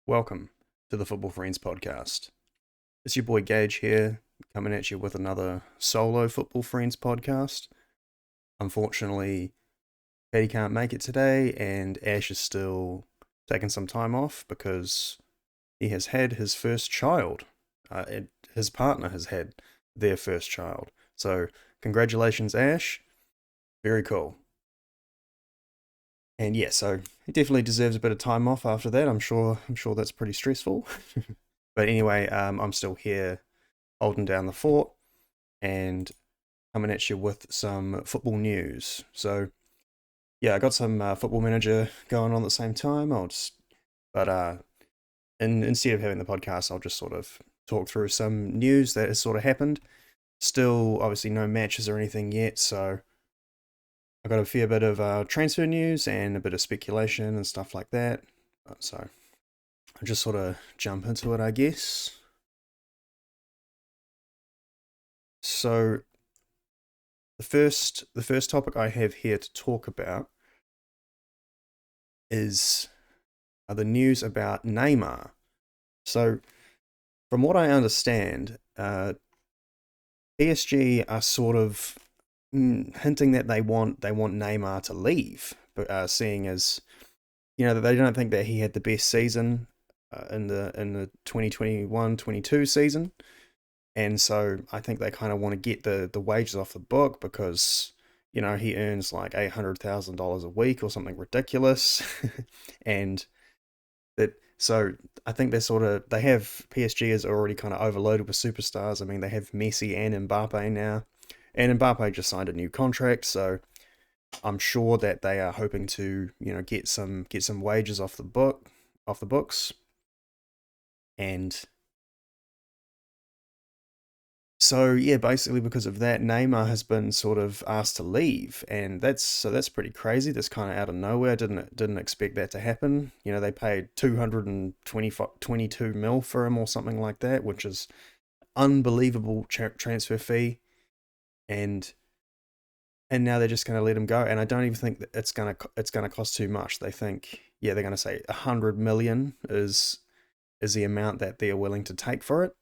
Welcome to the Football Friends podcast. It's your boy Gage here, coming at you with another solo Football Friends podcast. Unfortunately, Petty can't make it today, and Ash is still taking some time off because he has had his first child. His partner has had their first child. So, congratulations, Ash. Very cool. And yeah, so he definitely deserves a bit of time off after that. I'm sure that's pretty stressful. But anyway, I'm still here holding down the fort and coming at you with some football news. So yeah, I got some football manager going on at the same time. Instead of having the podcast, I'll just sort of talk through some news that has sort of happened. Still, obviously, no matches or anything yet, so I got a fair bit of transfer news and a bit of speculation and stuff like that. So I'll just sort of jump into it, I guess. So the first topic I have here to talk about is the news about Neymar. So, from what I understand, PSG are sort of hinting that they want Neymar to leave, but seeing as they don't think that he had the best season in the 2021-22 season, and so I think they kind of want to get the wages off the book because he earns like $800,000 a week or something ridiculous, and so I think they have PSG is already kind of overloaded with superstars. I mean, they have Messi and Mbappe now, and Mbappe just signed a new contract, so I'm sure that they are hoping to get some wages off the books, and so yeah, basically because of that, Neymar has been sort of asked to leave, and that's pretty crazy. That's kind of out of nowhere. Didn't expect that to happen. They paid 222 mil for him or something like that, which is unbelievable transfer fee, and and now they're just going to let him go. And I don't even think that it's gonna cost too much. They think they're going to say 100 million is the amount that they're willing to take for it.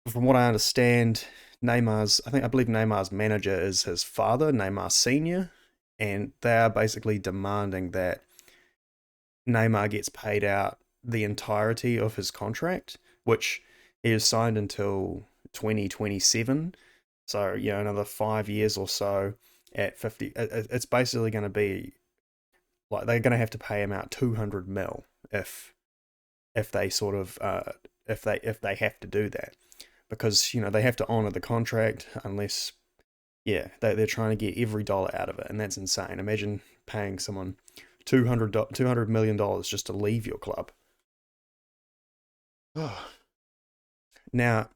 From what I understand, I believe Neymar's manager is his father, Neymar Senior, and they are basically demanding that Neymar gets paid out the entirety of his contract, which he has signed until 2027. So another 5 years or so at 50. It's basically going to be like they're going to have to pay him out 200 mil if they sort of if they have to do that because they have to honor the contract unless they're trying to get every dollar out of it, and that's insane. Imagine paying someone $200 million just to leave your club. Now,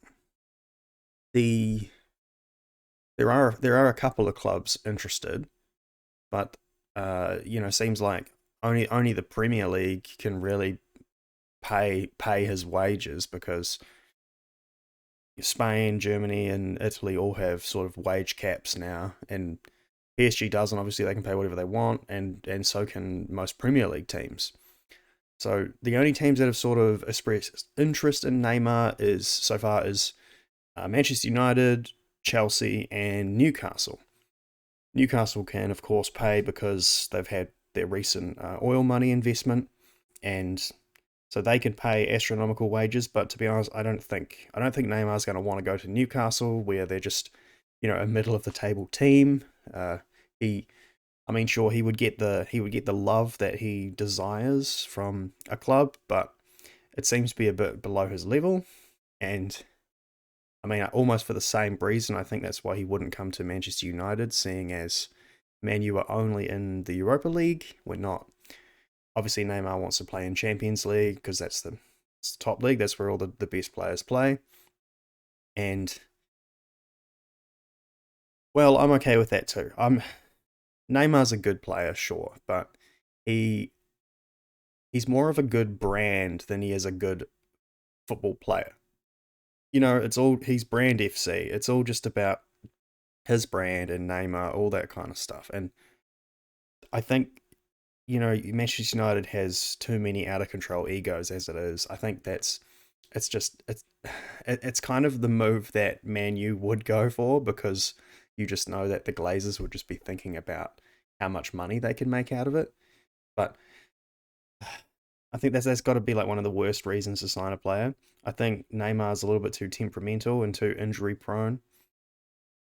the there are a couple of clubs interested, but seems like only the Premier League can really pay his wages because Spain, Germany, and Italy all have sort of wage caps now, and PSG doesn't. Obviously, they can pay whatever they want, and so can most Premier League teams. So the only teams that have sort of expressed interest in Neymar is so far is Manchester United, Chelsea, and Newcastle. Newcastle can, of course, pay because they've had their recent oil money investment, and so they could pay astronomical wages. But to be honest, I don't think Neymar's going to want to go to Newcastle, where they're just a middle of the table team. He, I mean, sure he would get the love that he desires from a club, but it seems to be a bit below his level, and I mean, almost for the same reason, I think that's why he wouldn't come to Manchester United, seeing as Man U are only in the Europa League. We're not. Obviously, Neymar wants to play in Champions League because it's the top league. That's where all the best players play. And, well, I'm okay with that too. Neymar's a good player, sure, but he he's more of a good brand than he is a good football player. He's brand FC. It's all just about his brand and Neymar, all that kind of stuff. And I think Manchester United has too many out of control egos as it is. I think it's just it's kind of the move that Man U would go for, because you just know that the Glazers would just be thinking about how much money they can make out of it. But I think that's got to be like one of the worst reasons to sign a player. I think Neymar's a little bit too temperamental and too injury prone.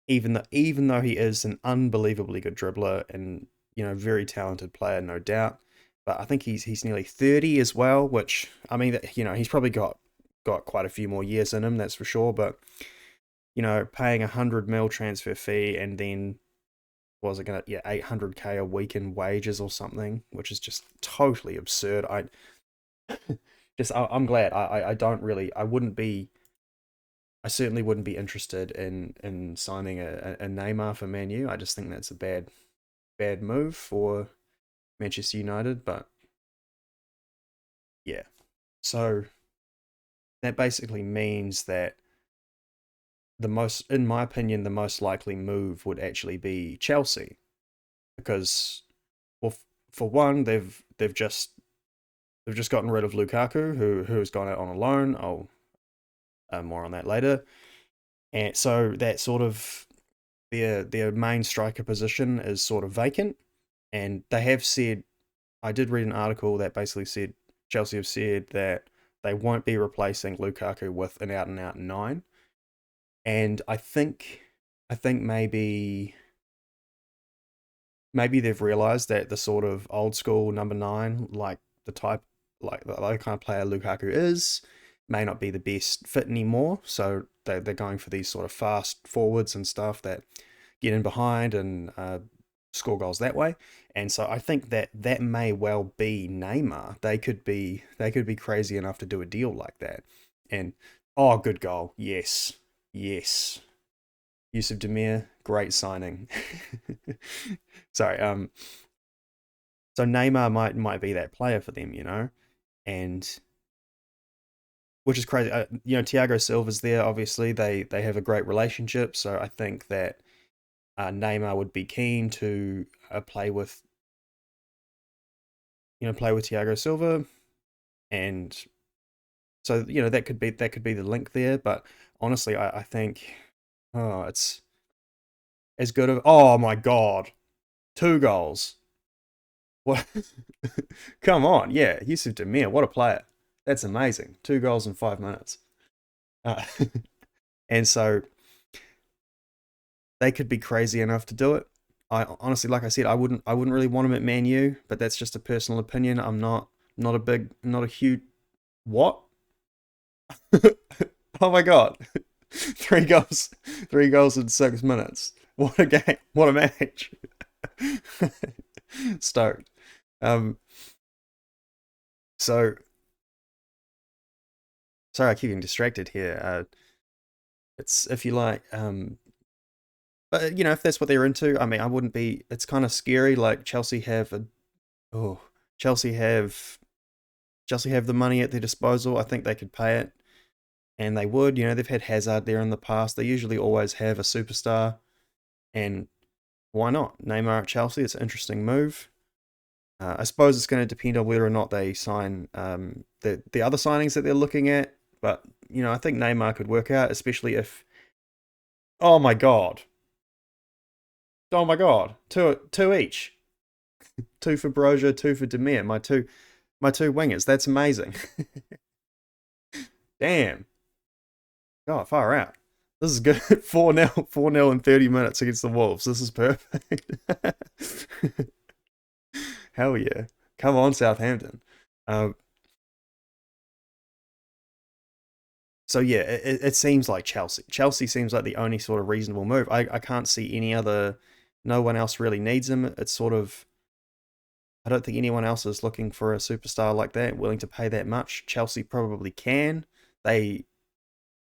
Even though he is an unbelievably good dribbler and very talented player, no doubt. But I think he's nearly 30 as well, which I mean that he's probably got quite a few more years in him, that's for sure. But paying 100 mil transfer fee and then was it gonna 800k a week in wages or something, which is just totally absurd. I'm glad. I don't really. I wouldn't be. I certainly wouldn't be interested in signing a Neymar for Man U. I just think that's a bad move for Manchester United. But yeah, so that basically means that in my opinion, the most likely move would actually be Chelsea, because, well, for one, they've just gotten rid of Lukaku, who's gone out on a loan. I'll more on that later. And so that sort of their main striker position is sort of vacant. And they have said, I did read an article that basically said Chelsea have said that they won't be replacing Lukaku with an out and out nine. And I think maybe they've realized that the sort of old school number nine, like the kind of player Lukaku is, may not be the best fit anymore. So they're going for these sort of fast forwards and stuff that get in behind and score goals that way. And so I think that may well be Neymar. They could be crazy enough to do a deal like that. And oh, good goal. Yes. Yes. Yusuf Demir, great signing. Sorry. So Neymar might be that player for them, and which is crazy. Thiago Silva's there. Obviously, they have a great relationship. So I think that Neymar would be keen to play with Thiago Silva, and so that could be the link there. But honestly, I think, it's as good of, oh my god, 2 goals. What? Come on, yeah, Yusuf Demir, what a player. That's amazing. 2 goals in 5 minutes. Uh, and so they could be crazy enough to do it. I honestly, like I said, I wouldn't really want him at Man U, but that's just a personal opinion. I'm not a huge what? Oh my god. 3 goals, 3 goals in 6 minutes. What a game. What a match. Stoked. Um, so sorry, I keep getting distracted here. It's if you like, but if that's what they're into, I mean, I wouldn't be. It's kind of scary. Like oh, Chelsea have Chelsea have the money at their disposal. I think they could pay it, and they would. They've had Hazard there in the past. They usually always have a superstar, and why not Neymar at Chelsea? It's an interesting move. I suppose it's going to depend on whether or not they sign the other signings that they're looking at. But I think Neymar could work out, especially if. Oh my god! Oh my god! Two each. Two for Brozier, two for Demir. My two wingers. That's amazing. Damn. God, far out. This is good. 4-0, 4-0 in 30 minutes against the Wolves. This is perfect. Hell yeah. Come on, Southampton. Um, so yeah, it seems like Chelsea. Chelsea seems like the only sort of reasonable move. I can't see any other. No one else really needs him. It's sort of. I don't think anyone else is looking for a superstar like that, willing to pay that much. Chelsea probably can. They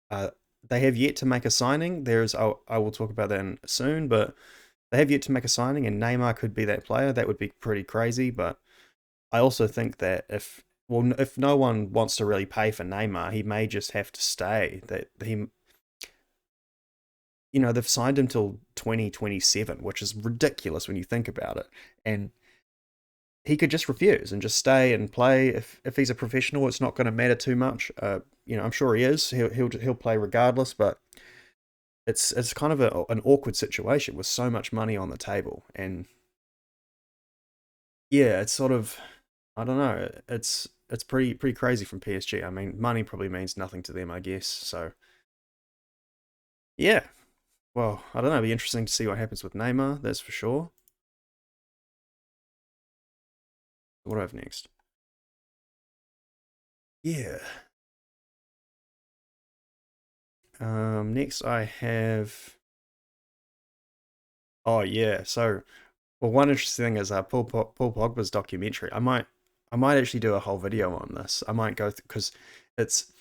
uh, they have yet to make a signing. I will talk about that soon, but they have yet to make a signing, and Neymar could be that player. That would be pretty crazy. But I also think that if no one wants to really pay for Neymar, he may just have to stay. That they've signed him till 2027, which is ridiculous when you think about it. And he could just refuse and just stay and play. If he's a professional, it's not going to matter too much. I'm sure he is. He'll play regardless, but it's kind of an awkward situation with so much money on the table, and yeah, it's sort of, I don't know. It's pretty crazy from PSG. I mean, money probably means nothing to them, I guess. So yeah, well, I don't know. It'll be interesting to see what happens with Neymar. That's for sure. What do I have next? Yeah. Next I have. Oh yeah. So, well, one interesting thing is Paul Pogba's documentary. I might actually do a whole video on this. I might go because it's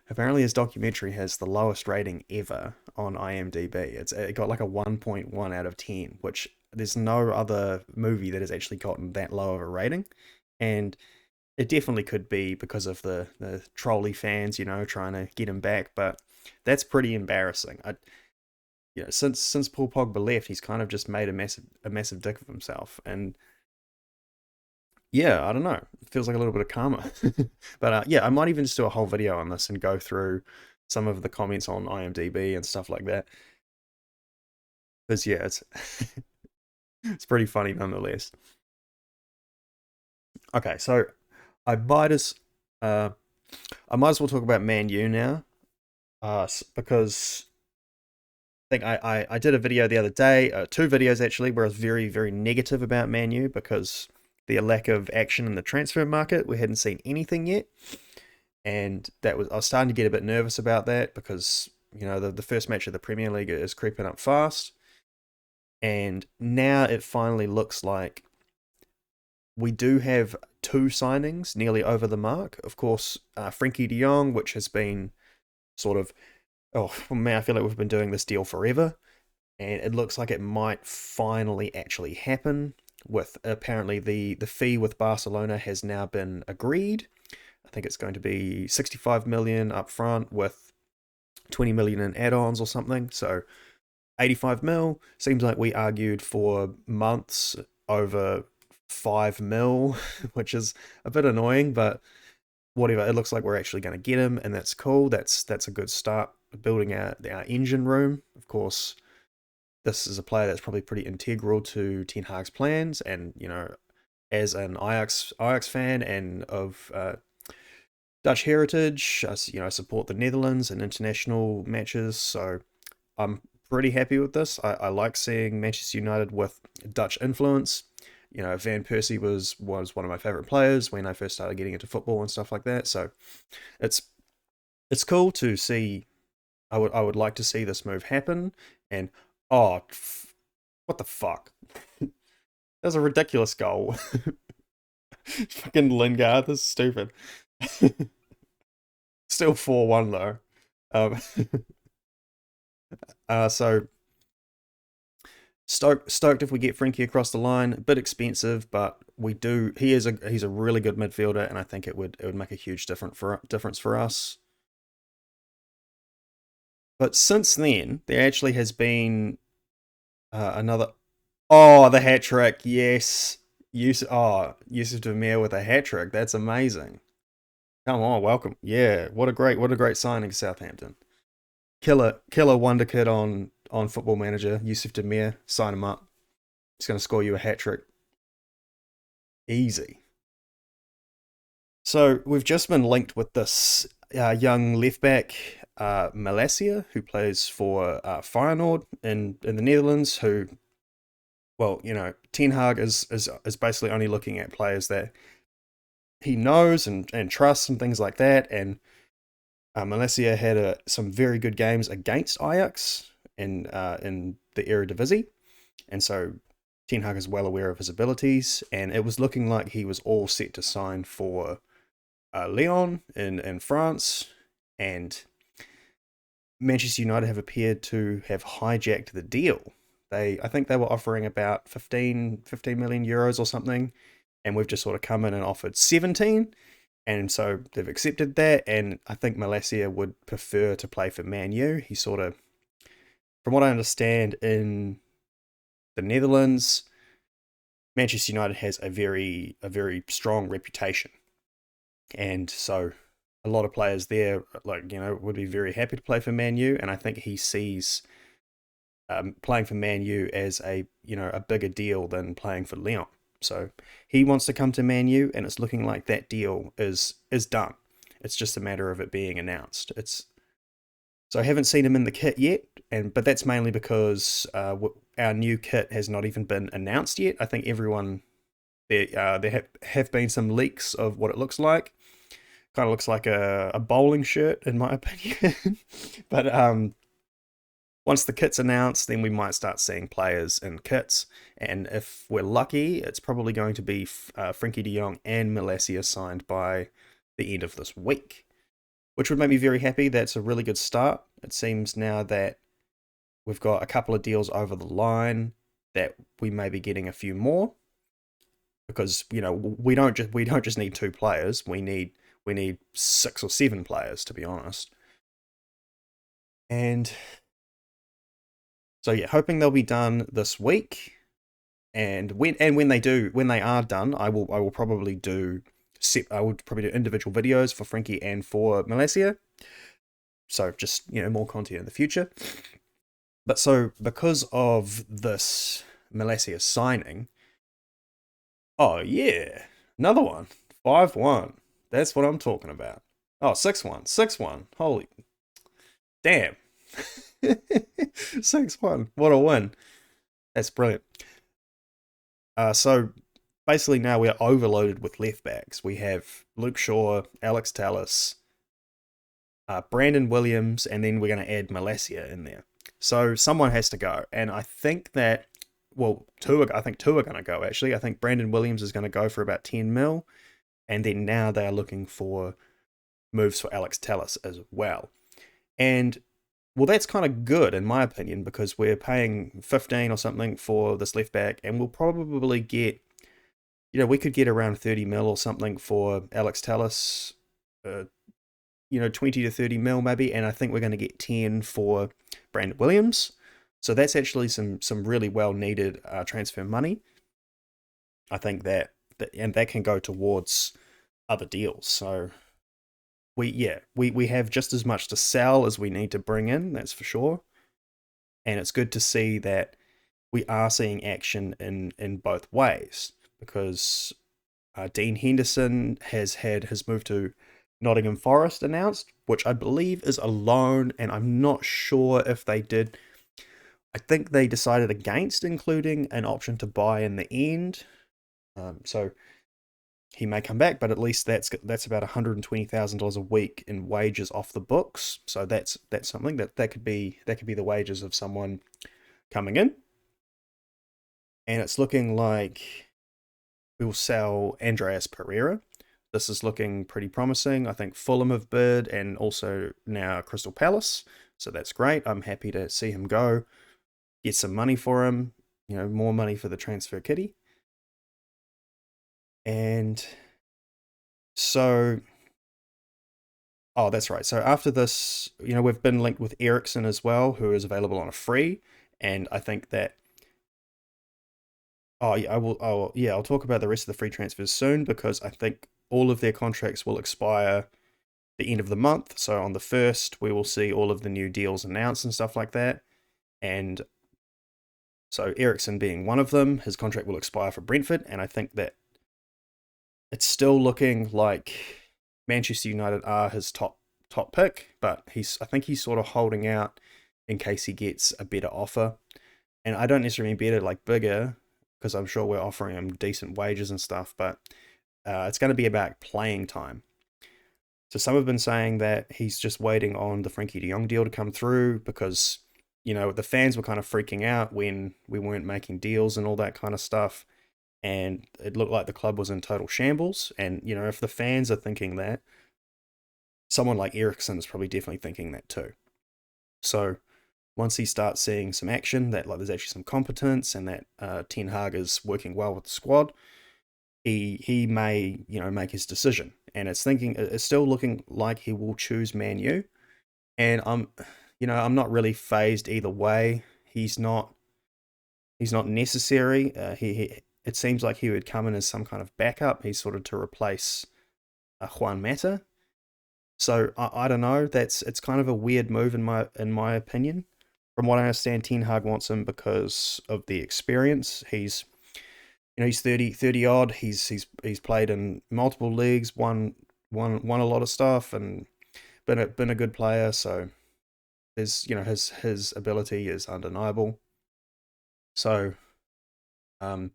apparently his documentary has the lowest rating ever on IMDb. It got like a 1.1 out of 10, which there's no other movie that has actually gotten that low of a rating, and it definitely could be because of the trolley fans, trying to get him back, but that's pretty embarrassing. Since Paul Pogba left, he's kind of just made a massive dick of himself, and yeah, I don't know. It feels like a little bit of karma, but yeah, I might even just do a whole video on this and go through some of the comments on IMDb and stuff like that. Because yeah, it's it's pretty funny nonetheless. Okay, so I might as uh, I might as well talk about Man U now, because think I did a video the other day, two videos actually, where I was very, very negative about Man U because the lack of action in the transfer market. We hadn't seen anything yet. And I was starting to get a bit nervous about that because, the first match of the Premier League is creeping up fast. And now it finally looks like we do have two signings nearly over the mark. Of course, Frankie de Jong, which has been sort of, oh man, I feel like we've been doing this deal forever, and it looks like it might finally actually happen. With apparently the fee with Barcelona has now been agreed. I think it's going to be 65 million up front with 20 million in add-ons or something. So 85 mil. Seems like we argued for months over 5 mil, which is a bit annoying, but whatever. It looks like we're actually going to get him, and that's cool. That's a good start building our engine room. Of course, this is a player that's probably pretty integral to Ten Hag's plans, and as an Ajax fan and of Dutch heritage, I support the Netherlands in international matches, so I'm pretty happy with this. I like seeing Manchester United with Dutch influence. Van Persie was one of my favorite players when I first started getting into football and stuff like that. So it's it's cool to see. I would like to see this move happen. And oh, what the fuck? That was a ridiculous goal. Fucking Lingard, this is stupid. Still 4-1 though. Um, so stoked if we get Frankie across the line. A bit expensive, but we do. He's a really good midfielder, and I think it would make a huge difference for us. But since then, there actually has been another. Oh, the hat trick! Yes, Yusuf Demir with a hat trick. That's amazing. Come on, welcome. Yeah, what a great signing, Southampton. Killer wonder kid on Football Manager. Yusuf Demir, sign him up. He's going to score you a hat trick. Easy. So we've just been linked with this young left back, Malacia, who plays for Feyenoord in the Netherlands. Who, well, Ten Hag is basically only looking at players that he knows and trusts and things like that. And Malacia had some very good games against Ajax in the Eredivisie, and so Ten Hag is well aware of his abilities. And it was looking like he was all set to sign for Lyon in France, and Manchester United have appeared to have hijacked the deal. I think they were offering about 15 million euros or something, and we've just sort of come in and offered 17, and so they've accepted that. And I think Malacia would prefer to play for Man U. He sort of, from what I understand, in the Netherlands, Manchester United has a very strong reputation, and so a lot of players there, like, would be very happy to play for Man U, and I think he sees playing for Man U as a bigger deal than playing for Lyon. So he wants to come to Man U, and it's looking like that deal is done. It's just a matter of it being announced. So I haven't seen him in the kit yet, but that's mainly because our new kit has not even been announced yet. I think everyone there have been some leaks of what it looks like. Kind of looks like a bowling shirt, in my opinion. But once the kit's announced, then we might start seeing players in kits. And if we're lucky, it's probably going to be Frenkie de Jong and Malacia signed by the end of this week, which would make me very happy. That's a really good start. It seems now that we've got a couple of deals over the line, that we may be getting a few more, because we don't just need 2 players. We need 6 or 7 players, to be honest. And so yeah, hoping they'll be done this week. And when they are done, I will probably do individual videos for Frenkie and for Malacia. So just more content in the future. But so because of this Malacia signing, oh yeah, another one, 5-1. That's what I'm talking about. Oh, 6-1, 6-1. Holy damn. 6-1. What a win. That's brilliant. So basically now we're overloaded with left backs. We have Luke Shaw, Alex Telles, Brandon Williams, and then we're going to add Malacia in there. So someone has to go. And I think that, well, I think two are going to go, actually. I think Brandon Williams is going to go for about 10 mil. And then now they are looking for moves for Alex Telles as well. And well, that's kind of good in my opinion, because we're paying 15 or something for this left back, and we'll probably get, we could get around 30 mil or something for Alex Telles, 20 to 30 mil maybe, and I think we're going to get 10 for Brandon Williams. So that's actually some really well needed transfer money. I think that can go towards other deals. So we have just as much to sell as we need to bring in, that's for sure. And it's good to see that we are seeing action in both ways, because Dean Henderson has had his move to Nottingham Forest announced, which I believe is a loan, and I'm not sure if they did. I think they decided against including an option to buy in the end. So he may come back, but at least that's about $120,000 a week in wages off the books. So that's something that could be the wages of someone coming in. And it's looking like we will sell Andreas Pereira. This is looking pretty promising. I think Fulham have bid, and also now Crystal Palace. So that's great. I'm happy to see him go, get some money for him, more money for the transfer kitty. And so, oh, that's right. So after this, we've been linked with Eriksen as well, who is available on a free. And I think that, oh yeah, I'll talk about the rest of the free transfers soon, because I think all of their contracts will expire the end of the month. So on the 1st, we will see all of the new deals announced and stuff like that. And so Eriksen being one of them, his contract will expire for Brentford, and I think that it's still looking like Manchester United are his top pick, but I think he's sort of holding out in case he gets a better offer. And I don't necessarily mean better, like bigger, because I'm sure we're offering him decent wages and stuff, but it's going to be about playing time. So some have been saying that he's just waiting on the Frenkie de Jong deal to come through, because, the fans were kind of freaking out when we weren't making deals and all that kind of stuff. And it looked like the club was in total shambles. And, if the fans are thinking that, someone like Eriksen is probably definitely thinking that too. So once he starts seeing some action, that there's actually some competence, and that Ten Hag is working well with the squad, he may, make his decision. And it's still looking like he will choose Man U. And I'm not really phased either way. He's not necessary. it seems like he would come in as some kind of backup. He's sort of to replace Juan Mata. So I don't know. It's kind of a weird move in my opinion. From what I understand, Ten Hag wants him because of the experience. He's 30 odd. He's played in multiple leagues, won a lot of stuff, and been a good player. So his ability is undeniable. So um,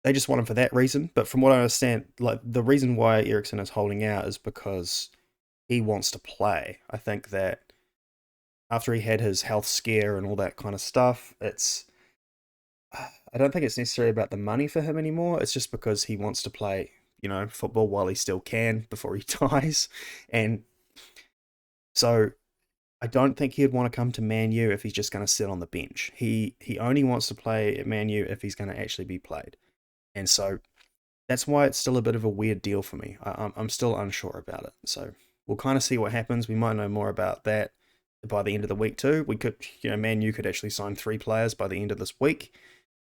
they just want him for that reason. But from what I understand, like the reason why Eriksson is holding out is because he wants to play. I think that after he had his health scare and all that kind of stuff, I don't think it's necessarily about the money for him anymore. It's just because he wants to play, football while he still can before he dies. And so I don't think he'd want to come to Man U if he's just going to sit on the bench. He only wants to play at Man U if he's going to actually be played. And so that's why it's still a bit of a weird deal for me. I'm still unsure about it. So we'll kind of see what happens. We might know more about that by the end of the week too. We could, Man U could actually sign 3 players by the end of this week,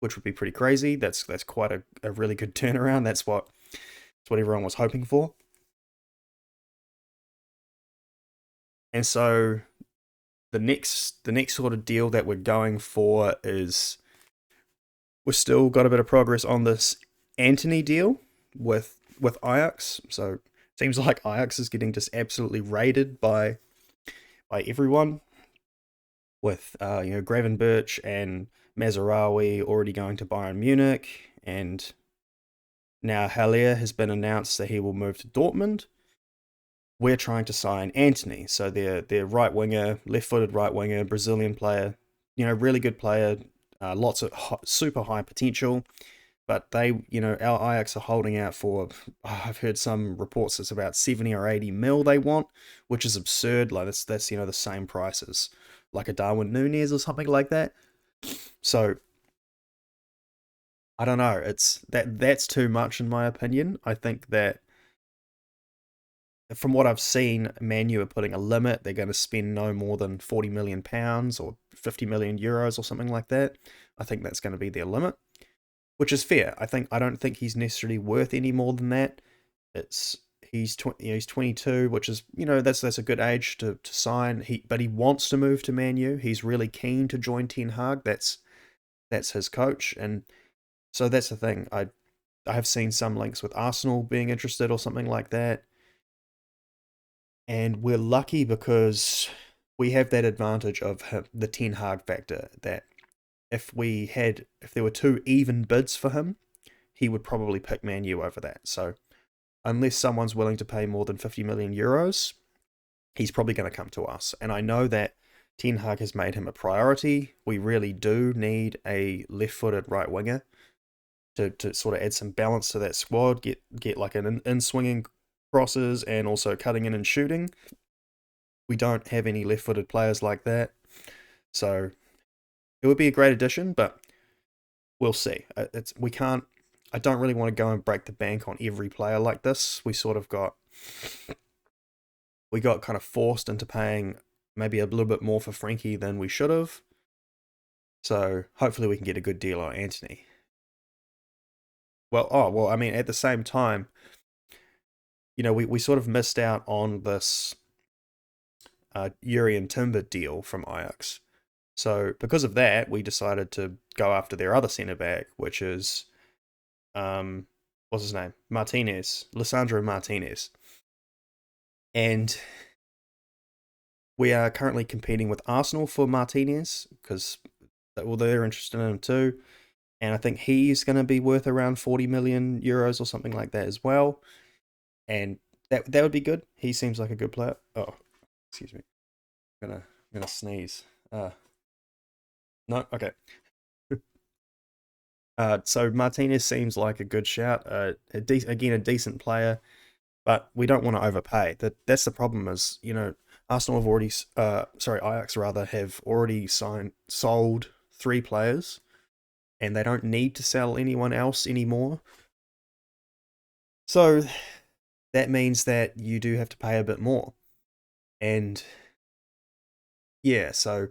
which would be pretty crazy. That's quite a really good turnaround. That's what everyone was hoping for. And so the next sort of deal that we're going for is we've still got a bit of progress on this Antony deal with Ajax. So it seems like Ajax is getting just absolutely raided by everyone, with Gravenberch and Mazarawi already going to Bayern Munich, and now Haller has been announced that he will move to Dortmund. We're trying to sign Antony, so they're right winger, left-footed right winger, Brazilian player, really good player, lots of super high potential. But our Ajax are holding out for, I've heard some reports it's about 70 or 80 mil they want, which is absurd. Like that's the same price as like a Darwin Núñez or something like that. So I don't know. That's too much in my opinion. I think that from what I've seen, Man U are putting a limit. They're going to spend no more than £40 million or 50 million euros or something like that. I think that's going to be their limit, which is fair. I don't think he's necessarily worth any more than that. He's 22, which is that's a good age to sign. But he wants to move to Man U. He's really keen to join Ten Hag. That's his coach, and so that's the thing. I have seen some links with Arsenal being interested or something like that, and we're lucky because we have that advantage of the Ten Hag factor. That if there were 2 even bids for him, he would probably pick Man U over that. So unless someone's willing to pay more than 50 million euros, he's probably going to come to us. And I know that Ten Hag has made him a priority. We really do need a left-footed right winger to sort of add some balance to that squad, get like an in-swinging crosses and also cutting in and shooting. We don't have any left-footed players like that. So it would be a great addition, but we'll see. I don't really want to go and break the bank on every player like this. We got kind of forced into paying maybe a little bit more for Frankie than we should have. So hopefully we can get a good deal on Antony. Well, I mean, at the same time, we sort of missed out on this Urian Timber deal from Ajax. So because of that, we decided to go after their other centre back, which is what's his name? Lisandro Martinez. And we are currently competing with Arsenal for Martinez because they're interested in him too. And I think he's going to be worth around 40 million euros or something like that as well. And that would be good. He seems like a good player. Oh, excuse me. I'm gonna sneeze. No, okay. So Martinez seems like a good shout. Again, a decent player, but we don't want to overpay. That's the problem. Is Arsenal have already, Ajax rather have already sold 3 players, and they don't need to sell anyone else anymore. So that means that you do have to pay a bit more, and yeah, so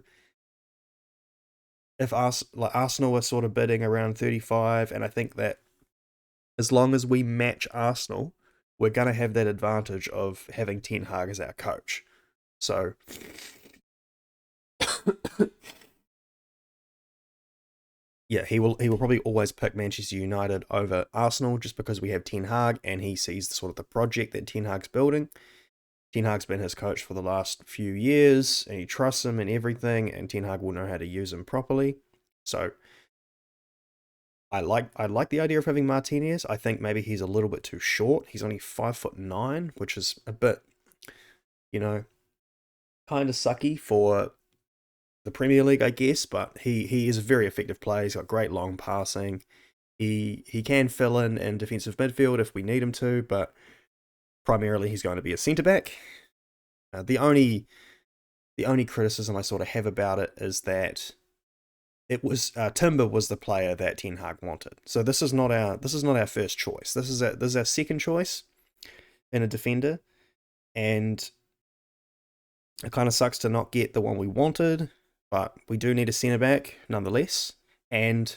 if Arsenal are sort of bidding around 35, and I think that as long as we match Arsenal, we're going to have that advantage of having Ten Hag as our coach. So, yeah, he will probably always pick Manchester United over Arsenal just because we have Ten Hag and he sees the sort of the project that Ten Hag's building. Ten Hag's been his coach for the last few years and he trusts him and everything, and Ten Hag will know how to use him properly. So I like the idea of having Martinez. I think maybe he's a little bit too short. He's only 5'9", which is a bit, you know, kind of sucky for the Premier League, I guess. But he is a very effective player. He's got great long passing. He can fill in defensive midfield if we need him to, but primarily he's going to be a centre back. The only criticism I sort of have about it is that it was Timber was the player that Ten Hag wanted. So this is not our first choice. This is our second choice in a defender, and it kind of sucks to not get the one we wanted, but we do need a centre back nonetheless. And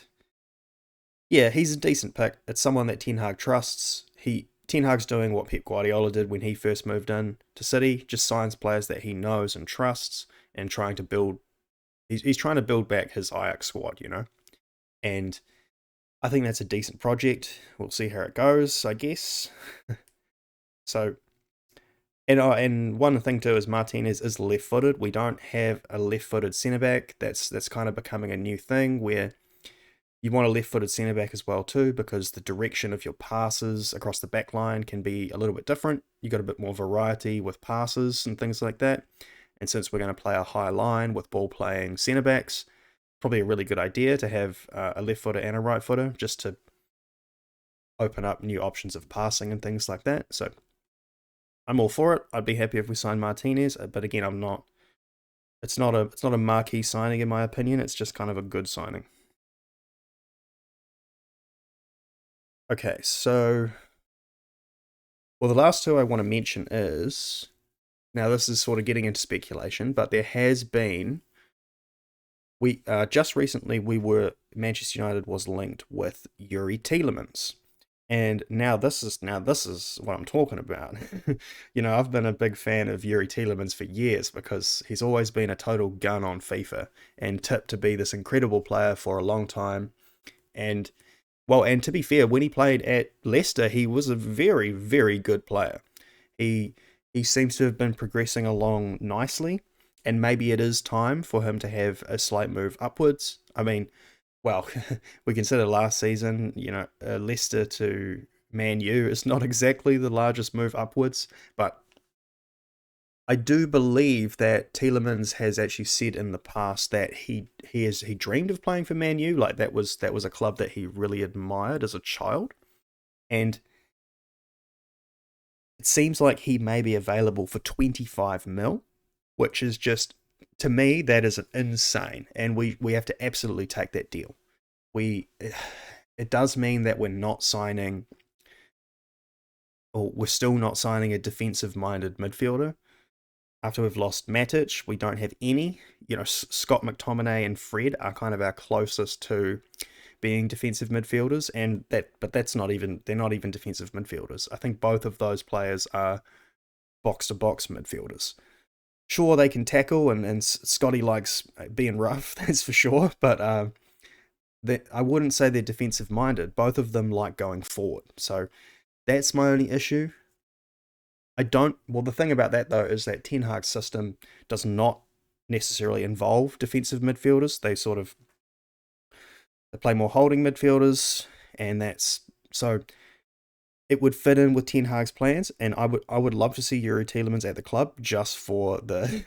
yeah, he's a decent pick. It's someone that Ten Hag trusts. Ten Hag's doing what Pep Guardiola did when he first moved in to City, just signs players that he knows and trusts, and trying to build. He's trying to build back his Ajax squad, and I think that's a decent project. We'll see how it goes, I guess. So, and one thing too is Martinez is left-footed. We don't have a left-footed centre back. That's kind of becoming a new thing where you want a left-footed centre back as well too, because the direction of your passes across the back line can be a little bit different. You got a bit more variety with passes and things like that. And since we're going to play a high line with ball-playing centre backs, probably a really good idea to have a left footer and a right footer just to open up new options of passing and things like that. So I'm all for it. I'd be happy if we signed Martinez, but again, I'm not. It's not a marquee signing in my opinion. It's just kind of a good signing. Okay, so well, the last two I want to mention is now this is sort of getting into speculation, but there has been we just recently Manchester United was linked with Yuri Tielemans. And now this is what I'm talking about. I've been a big fan of Yuri Tielemans for years because he's always been a total gun on FIFA and tipped to be this incredible player for a long time. And well, and to be fair, when he played at Leicester, he was a very, very good player. He he seems to have been progressing along nicely, and maybe it is time for him to have a slight move upwards. I mean, well, we consider last season, Leicester to Man U is not exactly the largest move upwards, but I do believe that Tielemans has actually said in the past that he dreamed of playing for Man U, like that was a club that he really admired as a child, and it seems like he may be available for 25 mil, which is just, to me, that is insane, and we have to absolutely take that deal. We it does mean that we're not signing, or we're still not signing a defensive-minded midfielder. After we've lost Matic, we don't have any. Scott McTominay and Fred are kind of our closest to being defensive midfielders, but they're not even defensive midfielders. I think both of those players are box to box midfielders. Sure, they can tackle, and Scotty likes being rough, that's for sure, but I wouldn't say they're defensive minded. Both of them like going forward. So that's my only issue. I don't. Well, the thing about that though is that Ten Hag's system does not necessarily involve defensive midfielders. They play more holding midfielders, and that's so it would fit in with Ten Hag's plans. And I would love to see Yuri Tielemans at the club just for the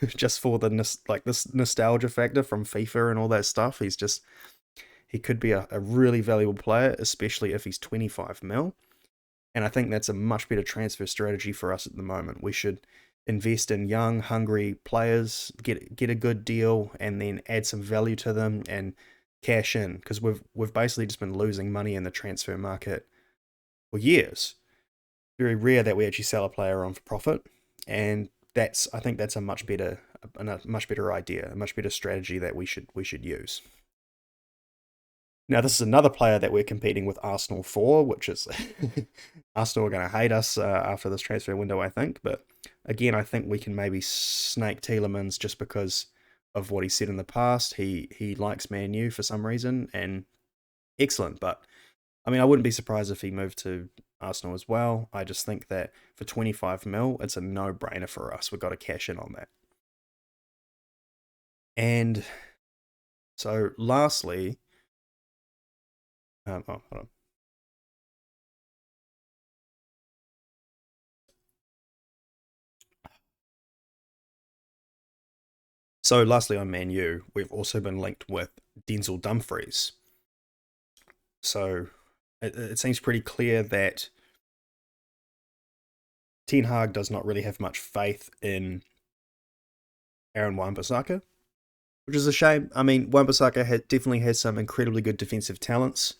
this nostalgia factor from FIFA and all that stuff. He could be a really valuable player, especially if he's 25 mil. And I think that's a much better transfer strategy for us at the moment. We should invest in young, hungry players, get a good deal, and then add some value to them and cash in, because we've basically just been losing money in the transfer market for years. Very rare that we actually sell a player on for profit, and I think that's a much better idea, a much better strategy that we should use. Now, this is another player that we're competing with Arsenal for, which is Arsenal are going to hate us after this transfer window, I think. But again, I think we can maybe snake Tielemans just because of what he said in the past. He likes Man U for some reason, and excellent. But I mean, I wouldn't be surprised if he moved to Arsenal as well. I just think that for 25 mil, it's a no-brainer for us. We've got to cash in on that. And so, lastly, hold on. So, lastly, on Man U, we've also been linked with Denzel Dumfries. So, it seems pretty clear that Ten Hag does not really have much faith in Aaron Wan-Bissaka, which is a shame. I mean, Wan-Bissaka definitely has some incredibly good defensive talents,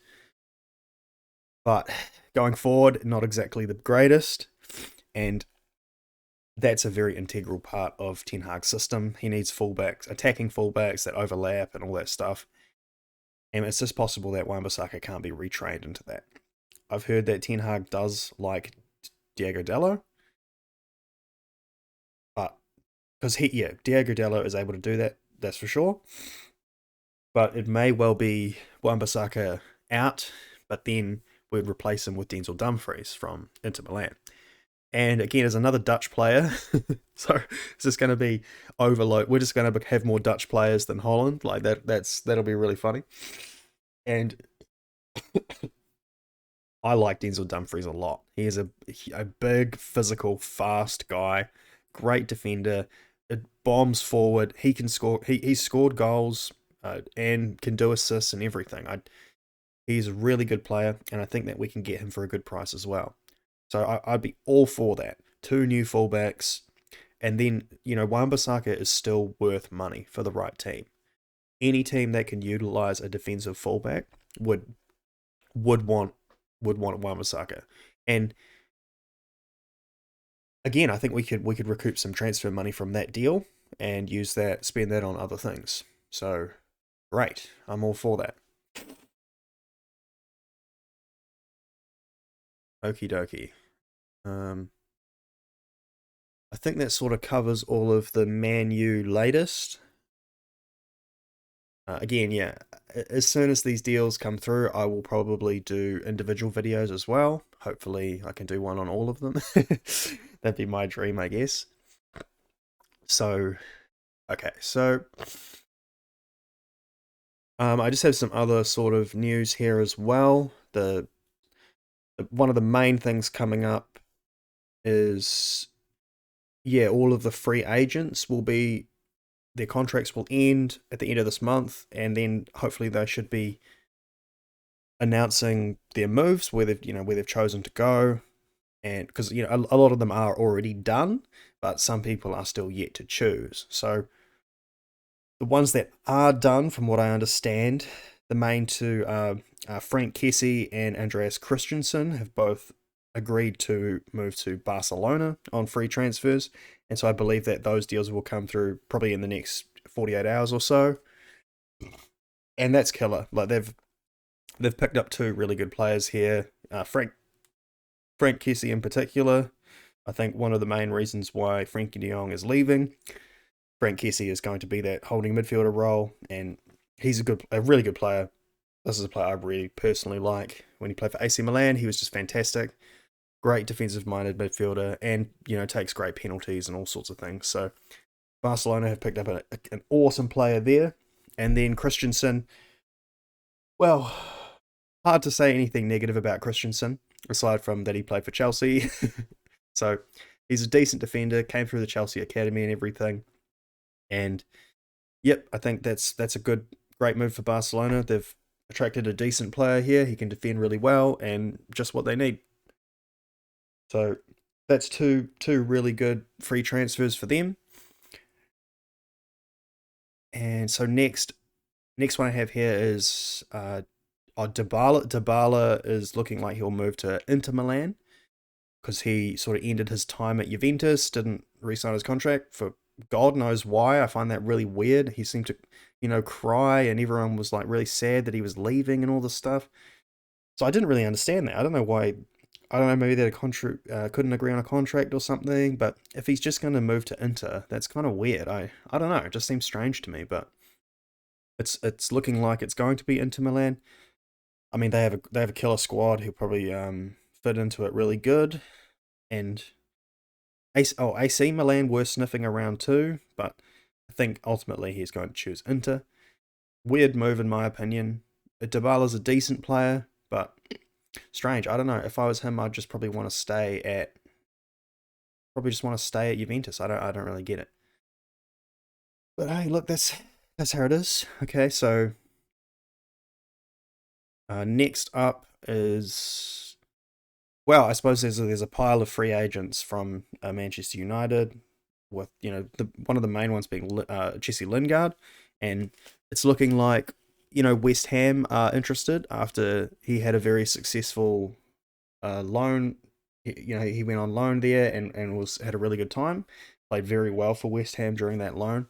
but going forward, not exactly the greatest. And that's a very integral part of Ten Hag's system. He needs fullbacks, attacking fullbacks that overlap and all that stuff. And it's just possible that Wan-Bissaka can't be retrained into that. I've heard that Ten Hag does like Diogo Dalot, but because Diogo Dalot is able to do that, that's for sure. But it may well be Wan-Bissaka out, but then we'd replace him with Denzel Dumfries from Inter Milan. And again, as another Dutch player, so it's just going to be overload. We're just going to have more Dutch players than Holland. Like that'll be really funny. And I like Denzel Dumfries a lot. He is a big, physical, fast guy, great defender. It bombs forward. He can score. He's scored goals and can do assists and everything. He's a really good player, and I think that we can get him for a good price as well. So I'd be all for that. 2 new fullbacks, and then Wan-Bissaka is still worth money for the right team. Any team that can utilize a defensive fullback would want Wan-Bissaka. And again, I think we could recoup some transfer money from that deal and spend that on other things. So great, I'm all for that. Okie dokie. I think that sort of covers all of the Man U latest. Again, yeah, as soon as these deals come through, I will probably do individual videos as well. Hopefully, I can do one on all of them. That'd be my dream, I guess. So, okay, so I just have some other sort of news here as well. One of the main things coming up is, yeah, all of the free agents their contracts will end at the end of this month, and then hopefully they should be announcing their moves, where they've chosen to go, and because a lot of them are already done, but some people are still yet to choose. So the ones that are done, from what I understand, the main two are Frank Kessie and Andreas Christensen have both agreed to move to Barcelona on free transfers, and so I believe that those deals will come through probably in the next 48 hours or so. And that's killer. Like they've picked up 2 really good players here. Frank Kessie in particular. I think one of the main reasons why Frenkie de Jong is leaving. Frank Kessie is going to be that holding midfielder role, and he's a really good player. This is a player I really personally like. When he played for AC Milan, he was just fantastic. Great defensive-minded midfielder, and takes great penalties and all sorts of things. So Barcelona have picked up an awesome player there. And then Christensen, well, hard to say anything negative about Christensen, aside from that he played for Chelsea. So he's a decent defender, came through the Chelsea academy and everything. And yep, I think that's a great move for Barcelona. They've attracted a decent player here. He can defend really well, and just what they need. So that's two really good free transfers for them. And so next one I have here is Dybala. Dybala is looking like he'll move to Inter Milan because he sort of ended his time at Juventus, didn't re-sign his contract for God knows why. I find that really weird. He seemed to cry, and everyone was like really sad that he was leaving and all this stuff. So I didn't really understand that. I don't know why. I don't know. Maybe they couldn't agree on a contract or something. But if he's just going to move to Inter, that's kind of weird. I don't know. It just seems strange to me. But it's looking like it's going to be Inter Milan. I mean, they have a killer squad. He'll probably fit into it really good. And AC Milan were sniffing around too, but I think ultimately he's going to choose Inter. Weird move in my opinion. Dybala's a decent player, but strange. I don't know. If I was him, I'd just probably just want to stay at Juventus. I don't really get it. But hey, look, that's how it is. Okay, so next up is, well, I suppose there's a pile of free agents from Manchester United, with one of the main ones being Jesse Lingard, and it's looking like West Ham are interested after he had a very successful loan. He went on loan there and had a really good time, played very well for West Ham during that loan,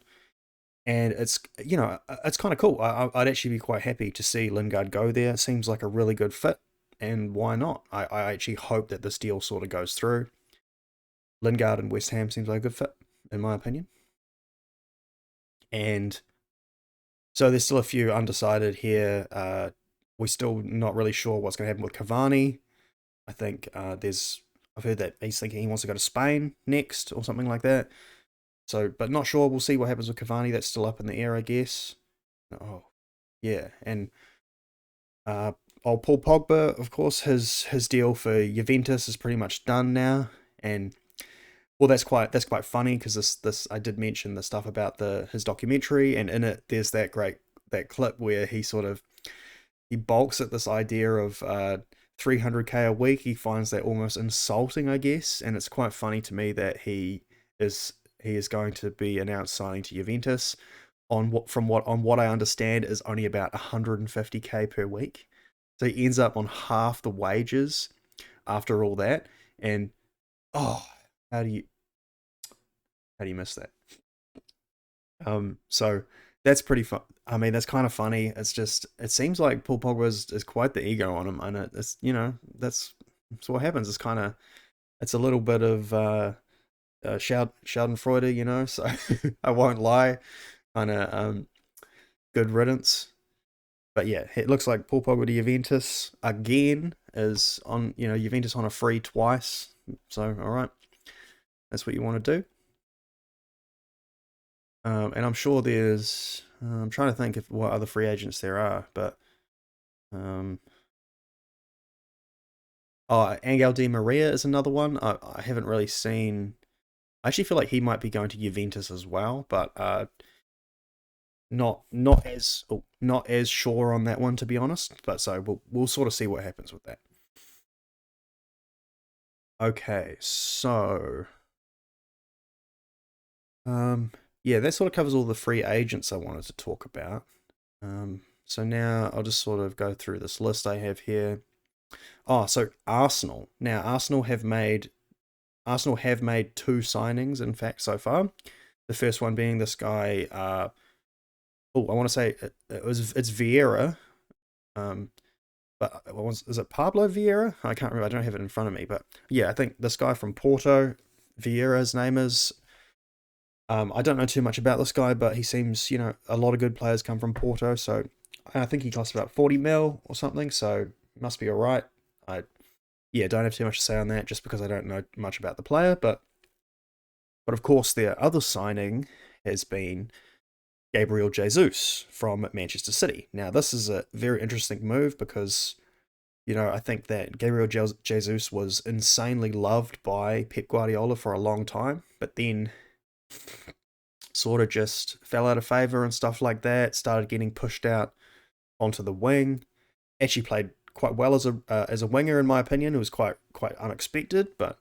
and it's kind of cool. I'd actually be quite happy to see Lingard go there. It seems like a really good fit, and why not? I actually hope that this deal sort of goes through. Lingard and West Ham seems like a good fit, in my opinion. And so there's still a few undecided here. We're still not really sure what's going to happen with Cavani. I think I've heard that he's thinking he wants to go to Spain next or something like that. So, but not sure. We'll see what happens with Cavani. That's still up in the air, I guess. Oh, yeah. And Paul Pogba, of course, his deal for Juventus is pretty much done now. And well, that's quite funny because this I did mention the stuff about his documentary, and in it there's that clip where he balks at this idea of 300k a week. He finds that almost insulting, I guess, and it's quite funny to me that he is going to be announced signing to Juventus on what I understand is only about 150k per week. So he ends up on half the wages after all that, and oh, how do you miss that? So that's pretty fun. I mean, that's kind of funny. It's just, it seems like Paul Pogba is quite the ego on him, and it's that's what happens. It's a little bit of Schadenfreude, So I won't lie, kind of good riddance. But yeah, it looks like Paul Pogba to Juventus again is on. Juventus on a free twice. So all right, that's what you want to do. And I'm sure there's. I'm trying to think of what other free agents there are, but Angel Di Maria is another one. I haven't really seen. I actually feel like he might be going to Juventus as well, but not as sure on that one, to be honest. But so we'll sort of see what happens with that. Okay, so yeah, that sort of covers all the free agents I wanted to talk about. So now I'll just sort of go through this list I have here. Oh, so Arsenal. Now Arsenal have made two signings, in fact, so far. The first one being this guy. I want to say it's Vieira. But is it Pablo Vieira? I can't remember. I don't have it in front of me, but yeah, I think this guy from Porto, Vieira's name is. I don't know too much about this guy, but he seems, a lot of good players come from Porto, so I think he costs about 40 mil or something, so must be all right. Don't have too much to say on that just because I don't know much about the player, but of course their other signing has been Gabriel Jesus from Manchester City. Now this is a very interesting move because I think that Gabriel Jesus was insanely loved by Pep Guardiola for a long time, but then sort of just fell out of favor and stuff like that, started getting pushed out onto the wing. Actually played quite well as a winger, in my opinion. It was quite unexpected, but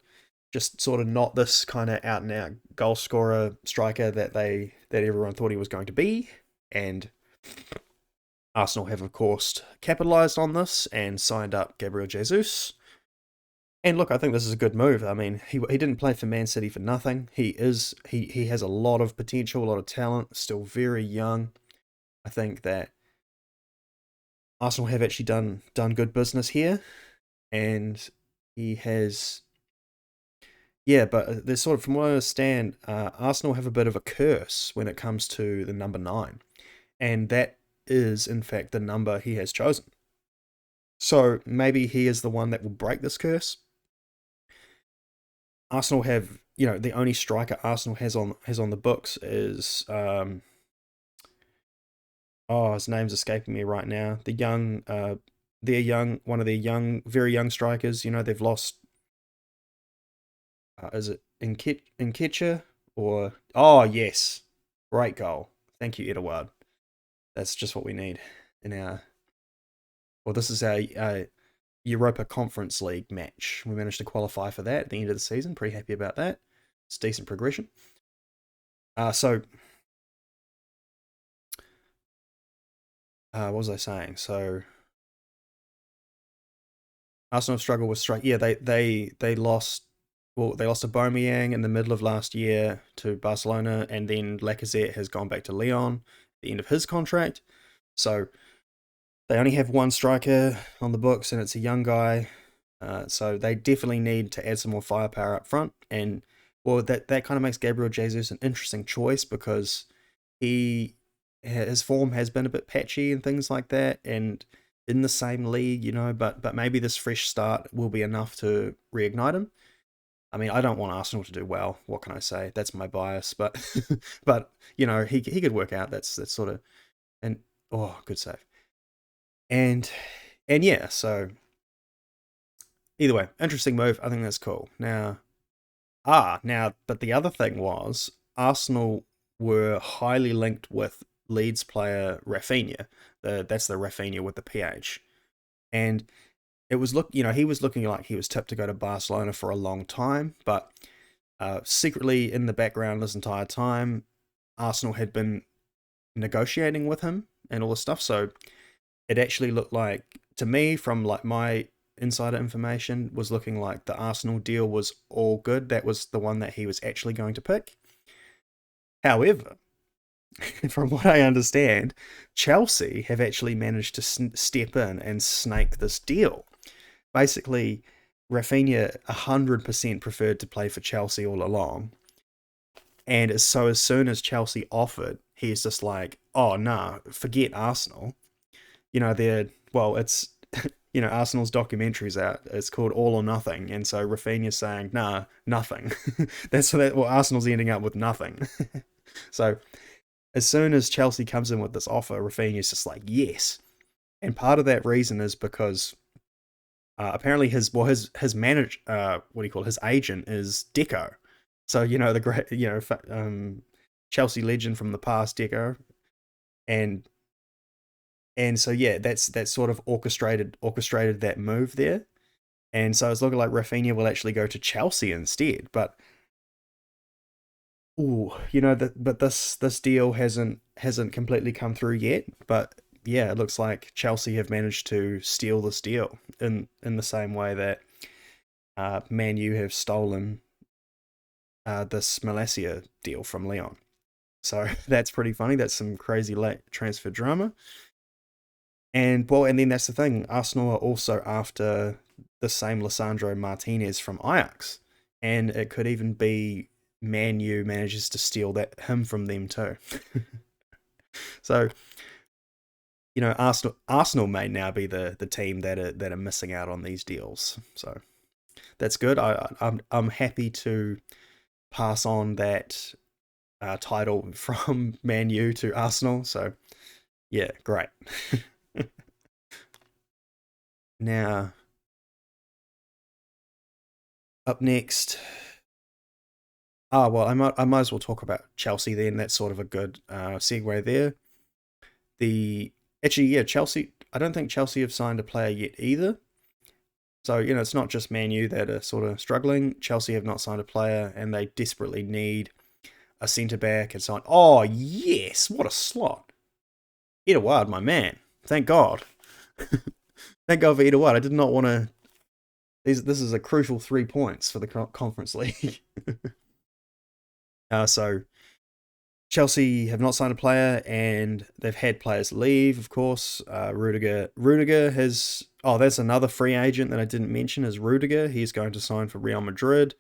just sort of not this kind of out and out goal scorer striker that everyone thought he was going to be. And Arsenal have, of course, capitalised on this and signed up Gabriel Jesus. And look, I think this is a good move. I mean, he didn't play for Man City for nothing. He has a lot of potential, a lot of talent, still very young. I think that Arsenal have actually done good business here, and he has. Yeah, but there's sort of, from what I understand, Arsenal have a bit of a curse when it comes to the number 9, and that is in fact the number he has chosen. So maybe he is the one that will break this curse. Arsenal have, the only striker Arsenal has on the books is oh, his name's escaping me right now. One of their young, very young strikers. They've lost. Is it Nketiah or? Oh yes, great goal. Thank you, Edouard. That's just what we need in our. Well, this is our Europa Conference League match. We managed to qualify for that at the end of the season. Pretty happy about that. It's decent progression. So what was I saying? So Arsenal have struggled with strike. Yeah, they lost. Well, they lost to Aubameyang in the middle of last year to Barcelona, and then Lacazette has gone back to Lyon at the end of his contract. So they only have one striker on the books, and it's a young guy. So they definitely need to add some more firepower up front. And well, that kind of makes Gabriel Jesus an interesting choice because his form has been a bit patchy and things like that, and in the same league, but maybe this fresh start will be enough to reignite him. I mean, I don't want Arsenal to do well. What can I say? That's my bias, but but he could work out. That's sort of, and oh, good save. And yeah, so either way, interesting move. I think that's cool. But the other thing was Arsenal were highly linked with Leeds player Rafinha. That's the Rafinha with the PH, and he was looking like he was tipped to go to Barcelona for a long time, but secretly in the background this entire time, Arsenal had been negotiating with him and all this stuff. So it actually looked like, to me, from like my insider information, was looking like the Arsenal deal was all good. That was the one that he was actually going to pick. However, from what I understand, Chelsea have actually managed to step in and snake this deal. Basically, Rafinha 100% preferred to play for Chelsea all along. And so as soon as Chelsea offered, he's just like, oh, nah, forget Arsenal. It's, Arsenal's documentary's out. It's called All or Nothing. And so Rafinha's saying, nah, nothing. Arsenal's ending up with nothing. So as soon as Chelsea comes in with this offer, Rafinha's just like, yes. And part of that reason is because apparently his manager, his agent is Deco. So the great Chelsea legend from the past, Deco, and so yeah, that's sort of orchestrated that move there, and so it's looking like Rafinha will actually go to Chelsea instead. But but this deal hasn't completely come through yet. But yeah, it looks like Chelsea have managed to steal this deal in the same way that Man U have stolen this Malacia deal from Lyon. So that's pretty funny. That's some crazy late transfer drama. And then that's the thing. Arsenal are also after the same Lisandro Martinez from Ajax, and it could even be Man U manages to steal him from them too. So Arsenal may now be the team that are missing out on these deals. So that's good. I'm happy to pass on that title from Man U to Arsenal. So yeah, great. Now, up next. I might as well talk about Chelsea then. That's sort of a good segue there. Chelsea. I don't think Chelsea have signed a player yet either. So it's not just Man U that are sort of struggling. Chelsea have not signed a player, and they desperately need a centre back and so on. Oh yes, what a slot! Edouard, my man. Thank God. Thank God for Edouard. I did not want to. This is a crucial 3 points for the Conference League. So Chelsea have not signed a player, and they've had players leave, of course. Rudiger has... Oh, that's another free agent that I didn't mention, is Rudiger. He's going to sign for Real Madrid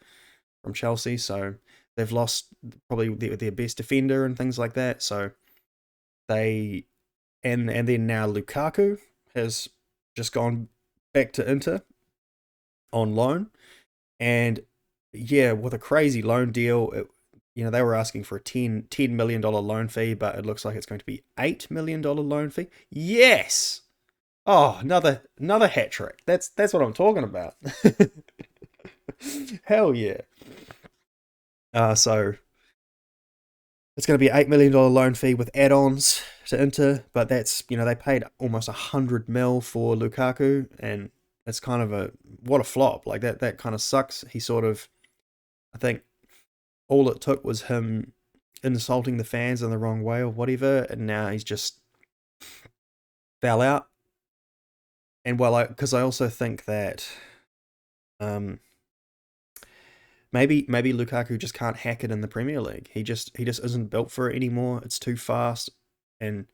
from Chelsea, so they've lost probably their best defender and things like that. So they... And then now Lukaku has just gone back to Inter on loan. And yeah, with a crazy loan deal, they were asking for a $10 million loan fee, but it looks like it's going to be $8 million loan fee. Yes! Oh, another hat trick. That's what I'm talking about. Hell yeah. So it's going to be an $8 million loan fee with add-ons to Inter, but that's, they paid almost 100 mil for Lukaku, and it's kind of what a flop. Like that kind of sucks. He sort of, I think all it took was him insulting the fans in the wrong way or whatever, and now he's just fell out. And because I also think that maybe Lukaku just can't hack it in the Premier League. He just isn't built for it anymore. It's too fast, and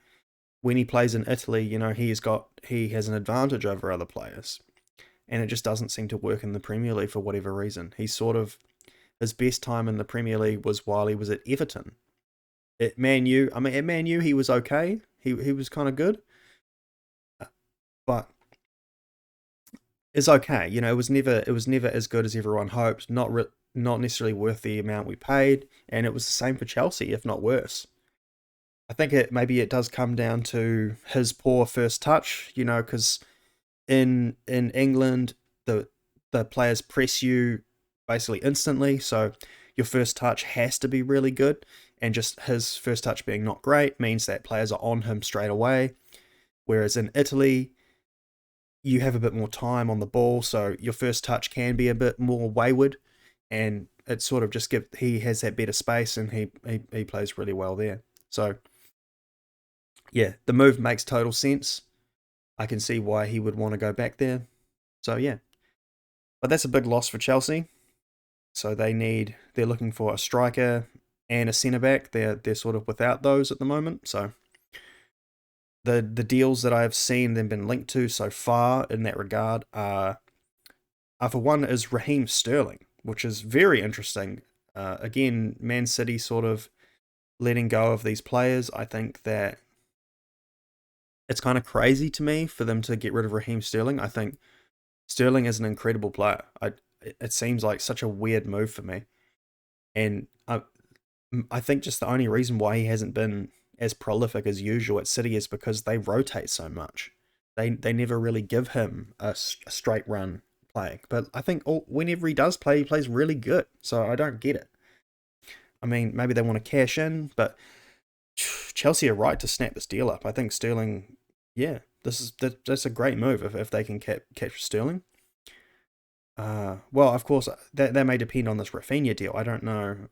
when he plays in Italy, he has an advantage over other players, and it just doesn't seem to work in the Premier League for whatever reason. He's sort of... His best time in the Premier League was while he was at Everton. At Man U, he was okay. He was kind of good, but it's okay. It was never as good as everyone hoped. Not necessarily worth the amount we paid, and it was the same for Chelsea, if not worse. I think maybe it does come down to his poor first touch. Because in England, the players press you basically instantly, so your first touch has to be really good, and just his first touch being not great means that players are on him straight away, whereas in Italy you have a bit more time on the ball, so your first touch can be a bit more wayward, and it sort of just he has that better space, and he plays really well there. So yeah, the move makes total sense. I can see why he would want to go back there. So yeah, but that's a big loss for Chelsea. So they're looking for a striker and a centre back. They're sort of without those at the moment. So the deals that I've seen them been linked to so far in that regard are for one is Raheem Sterling, which is very interesting. Again, Man City sort of letting go of these players. I think that it's kind of crazy to me for them to get rid of Raheem Sterling. I think Sterling is an incredible player. It seems like such a weird move for me. And I think just the only reason why he hasn't been as prolific as usual at City is because they rotate so much. They never really give him a straight run playing. But I think whenever he does play, he plays really good. So I don't get it. I mean, maybe they want to cash in, but Chelsea are right to snap this deal up. I think Sterling, yeah, that's a great move if they can catch Sterling. Well, of course, that may depend on this Rafinha deal. I don't know.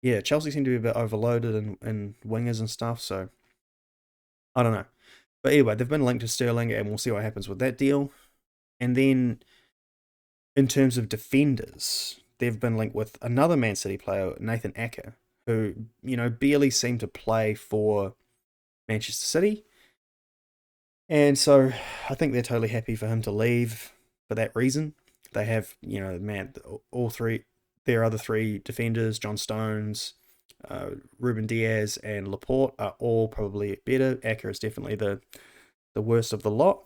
Yeah, Chelsea seem to be a bit overloaded in wingers and stuff, so I don't know. But anyway, they've been linked to Sterling, and we'll see what happens with that deal. And then, in terms of defenders, they've been linked with another Man City player, Nathan Ake, who, barely seemed to play for Manchester City. And so I think they're totally happy for him to leave for that reason. They have, all three, their other three defenders, John Stones, Ruben Diaz, and Laporte, are all probably better. Ake is definitely the worst of the lot.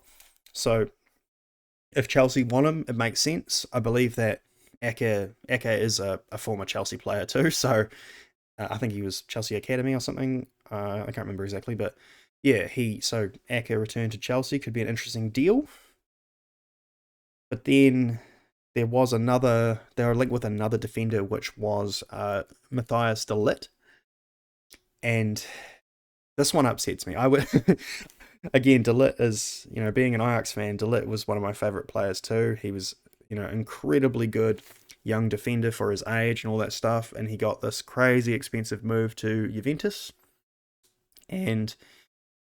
So if Chelsea want him, it makes sense. I believe that Ake is a former Chelsea player too, so I think he was Chelsea Academy or something. I can't remember exactly, but yeah, so Ake returned to Chelsea, could be an interesting deal. But then they were linked with another defender, which was Matthias De Lit. And this one upsets me. Again, De Lit is, being an Ajax fan, De Lit was one of my favourite players too. He was, incredibly good young defender for his age and all that stuff. And he got this crazy expensive move to Juventus. And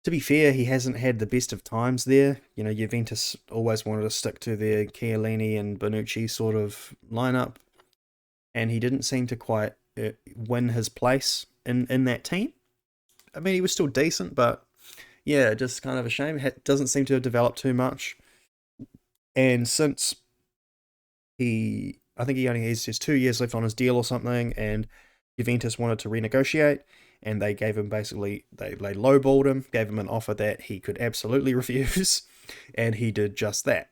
to be fair, he hasn't had the best of times there. Juventus always wanted to stick to their Chiellini and Bonucci sort of lineup, and he didn't seem to quite win his place in that team. I mean, he was still decent, but yeah, just kind of a shame. Doesn't seem to have developed too much. And since I think he only has just 2 years left on his deal or something, and Juventus wanted to renegotiate, and they gave him basically, they lowballed him, gave him an offer that he could absolutely refuse, and he did just that.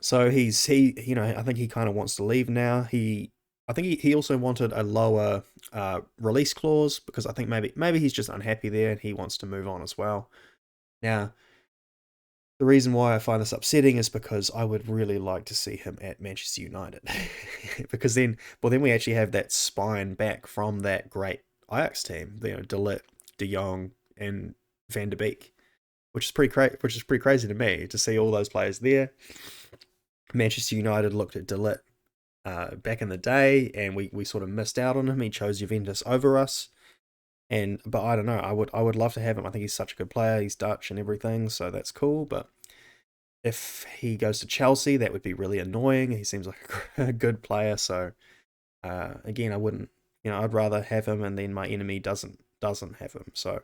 So I think he kind of wants to leave now. I think he also wanted a lower release clause, because I think maybe he's just unhappy there and he wants to move on as well. Now, the reason why I find this upsetting is because I would really like to see him at Manchester United. Because then we actually have that spine back from that great Ajax team, De Lit, De Jong, and Van der Beek, which is pretty crazy to me to see all those players there. Manchester United looked at De Lit back in the day, and we sort of missed out on him. He chose Juventus over us. But I don't know. I would love to have him. I think he's such a good player. He's Dutch and everything, so that's cool. But if he goes to Chelsea, that would be really annoying. He seems like a good player. So again, I wouldn't. I'd rather have him, and then my enemy doesn't have him. So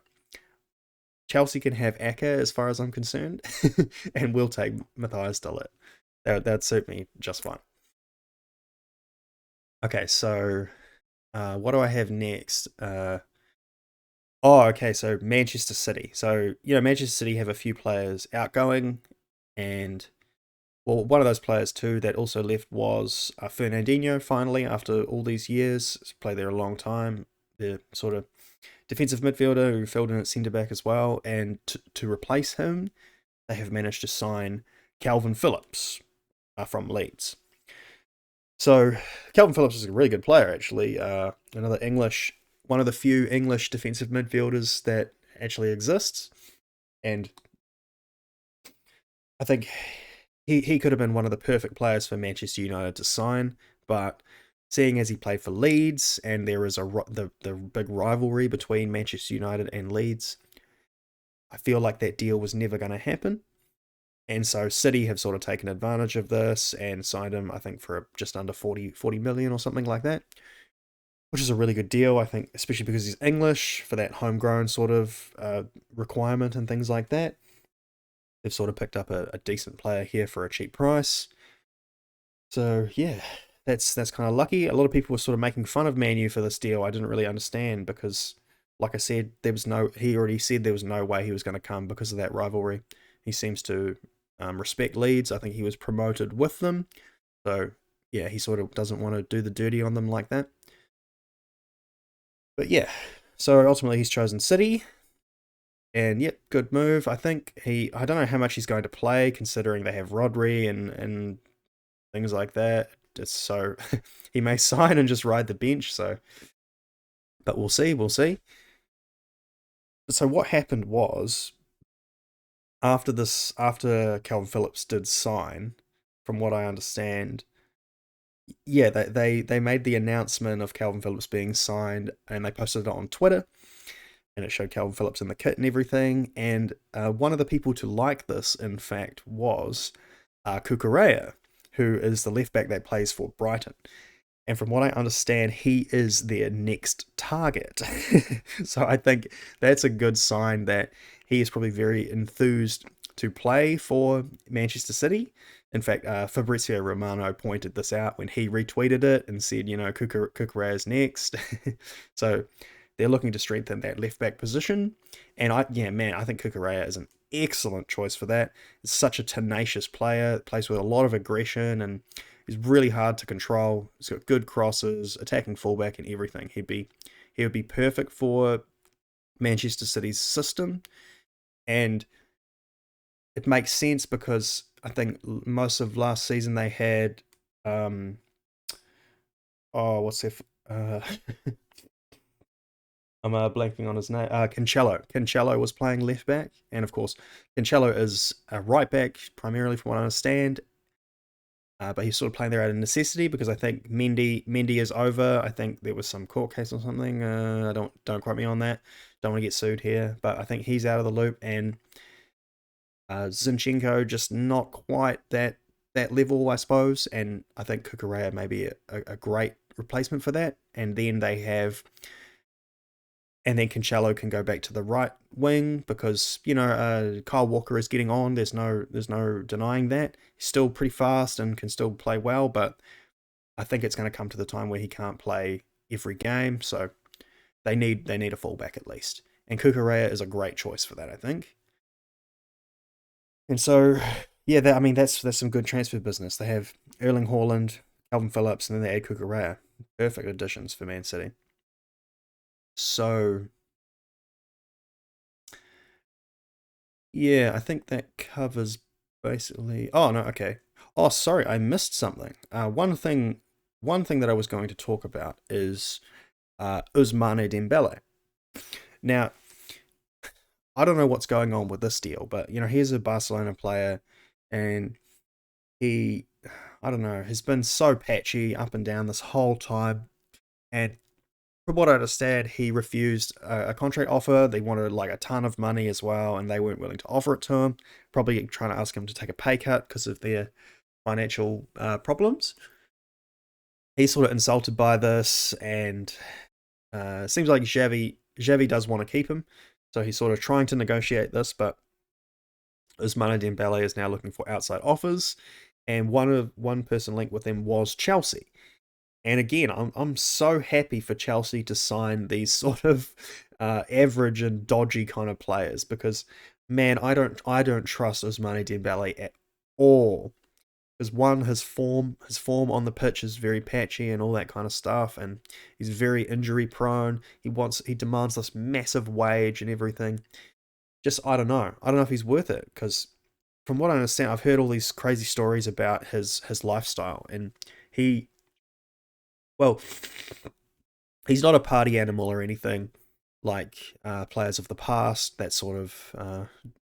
Chelsea can have Aka, as far as I'm concerned, and we'll take Matthias De Lit. That'd suit me just fine. Okay, so what do I have next? Okay, so Manchester City. So, Manchester City have a few players outgoing, and, well, one of those players too that also left was Fernandinho, finally, after all these years. He's played there a long time. The sort of defensive midfielder who filled in at centre-back as well, and to replace him, they have managed to sign Calvin Phillips from Leeds. So, Calvin Phillips is a really good player, actually. One of the few English defensive midfielders that actually exists. And I think he could have been one of the perfect players for Manchester United to sign, but seeing as he played for Leeds, and there is the big rivalry between Manchester United and Leeds, I feel like that deal was never going to happen. And so City have sort of taken advantage of this and signed him, I think, for just under 40 million or something like that, which is a really good deal, I think, especially because he's English, for that homegrown sort of requirement and things like that. They've sort of picked up a decent player here for a cheap price. So, yeah, that's kind of lucky. A lot of people were sort of making fun of Man U for this deal. I didn't really understand because, like I said, he already said there was no way he was going to come because of that rivalry. He seems to respect Leeds. I think he was promoted with them. So, yeah, he sort of doesn't want to do the dirty on them like that. But yeah, so ultimately he's chosen City, and yep, good move. I think I don't know how much he's going to play, considering they have Rodri and things like that. So he may sign and just ride the bench. So, but we'll see. So what happened was, after Calvin Phillips did sign, from what I understand, yeah, they made the announcement of Calvin Phillips being signed, and they posted it on Twitter, and it showed Calvin Phillips in the kit and everything. And one of the people to like this, in fact, was Cucurella, who is the left back that plays for Brighton. And from what I understand, he is their next target. So I think that's a good sign that he is probably very enthused to play for Manchester City. In fact, Fabrizio Romano pointed this out when he retweeted it and said, Cucurella's next. So they're looking to strengthen that left back position. And I think Cucurella is an excellent choice for that. He's such a tenacious player, plays with a lot of aggression, and he's really hard to control. He's got good crosses, attacking fullback, and everything. He would be perfect for Manchester City's system. And it makes sense because I think most of last season they had what's their I'm blanking on his name. Cancelo. Cancelo was playing left back, and of course, Cancelo is a right back primarily, from what I understand. But he's sort of playing there out of necessity because I think Mendy is over. I think there was some court case or something. Don't quote me on that. Don't want to get sued here, but I think he's out of the loop, and Zinchenko just not quite that level, I suppose. And I think Cucurella may be a great replacement for that, and then Cancelo can go back to the right wing because Kyle Walker is getting on. There's no denying that he's still pretty fast and can still play well, but I think it's going to come to the time where he can't play every game. So they need a fullback at least, and Kukurea is a great choice for that, I think. And so yeah, that's some good transfer business. They have Erling Haaland, Calvin Phillips, and then they add Kukurea. Perfect additions for Man City. So yeah, I think that covers basically. Oh no, okay. Oh, sorry, I missed something. One thing that I was going to talk about is Ousmane Dembele. Now, I don't know what's going on with this deal, but he's a Barcelona player, and he, I don't know, has been so patchy up and down this whole time, and from what I understand, he refused a contract offer. They wanted like a ton of money as well, and they weren't willing to offer it to him. Probably trying to ask him to take a pay cut because of their financial problems. He's sort of insulted by this, and seems like Xavi does want to keep him, so he's sort of trying to negotiate this. But Ousmane Dembele is now looking for outside offers, and one person linked with him was Chelsea. And again, I'm so happy for Chelsea to sign these sort of average and dodgy kind of players because, man, I don't trust Ousmane Dembele at all. Because one, his form on the pitch is very patchy and all that kind of stuff, and he's very injury prone. He demands this massive wage and everything. Just I don't know if he's worth it because from what I understand, I've heard all these crazy stories about his lifestyle, and he well, he's not a party animal or anything like players of the past that sort of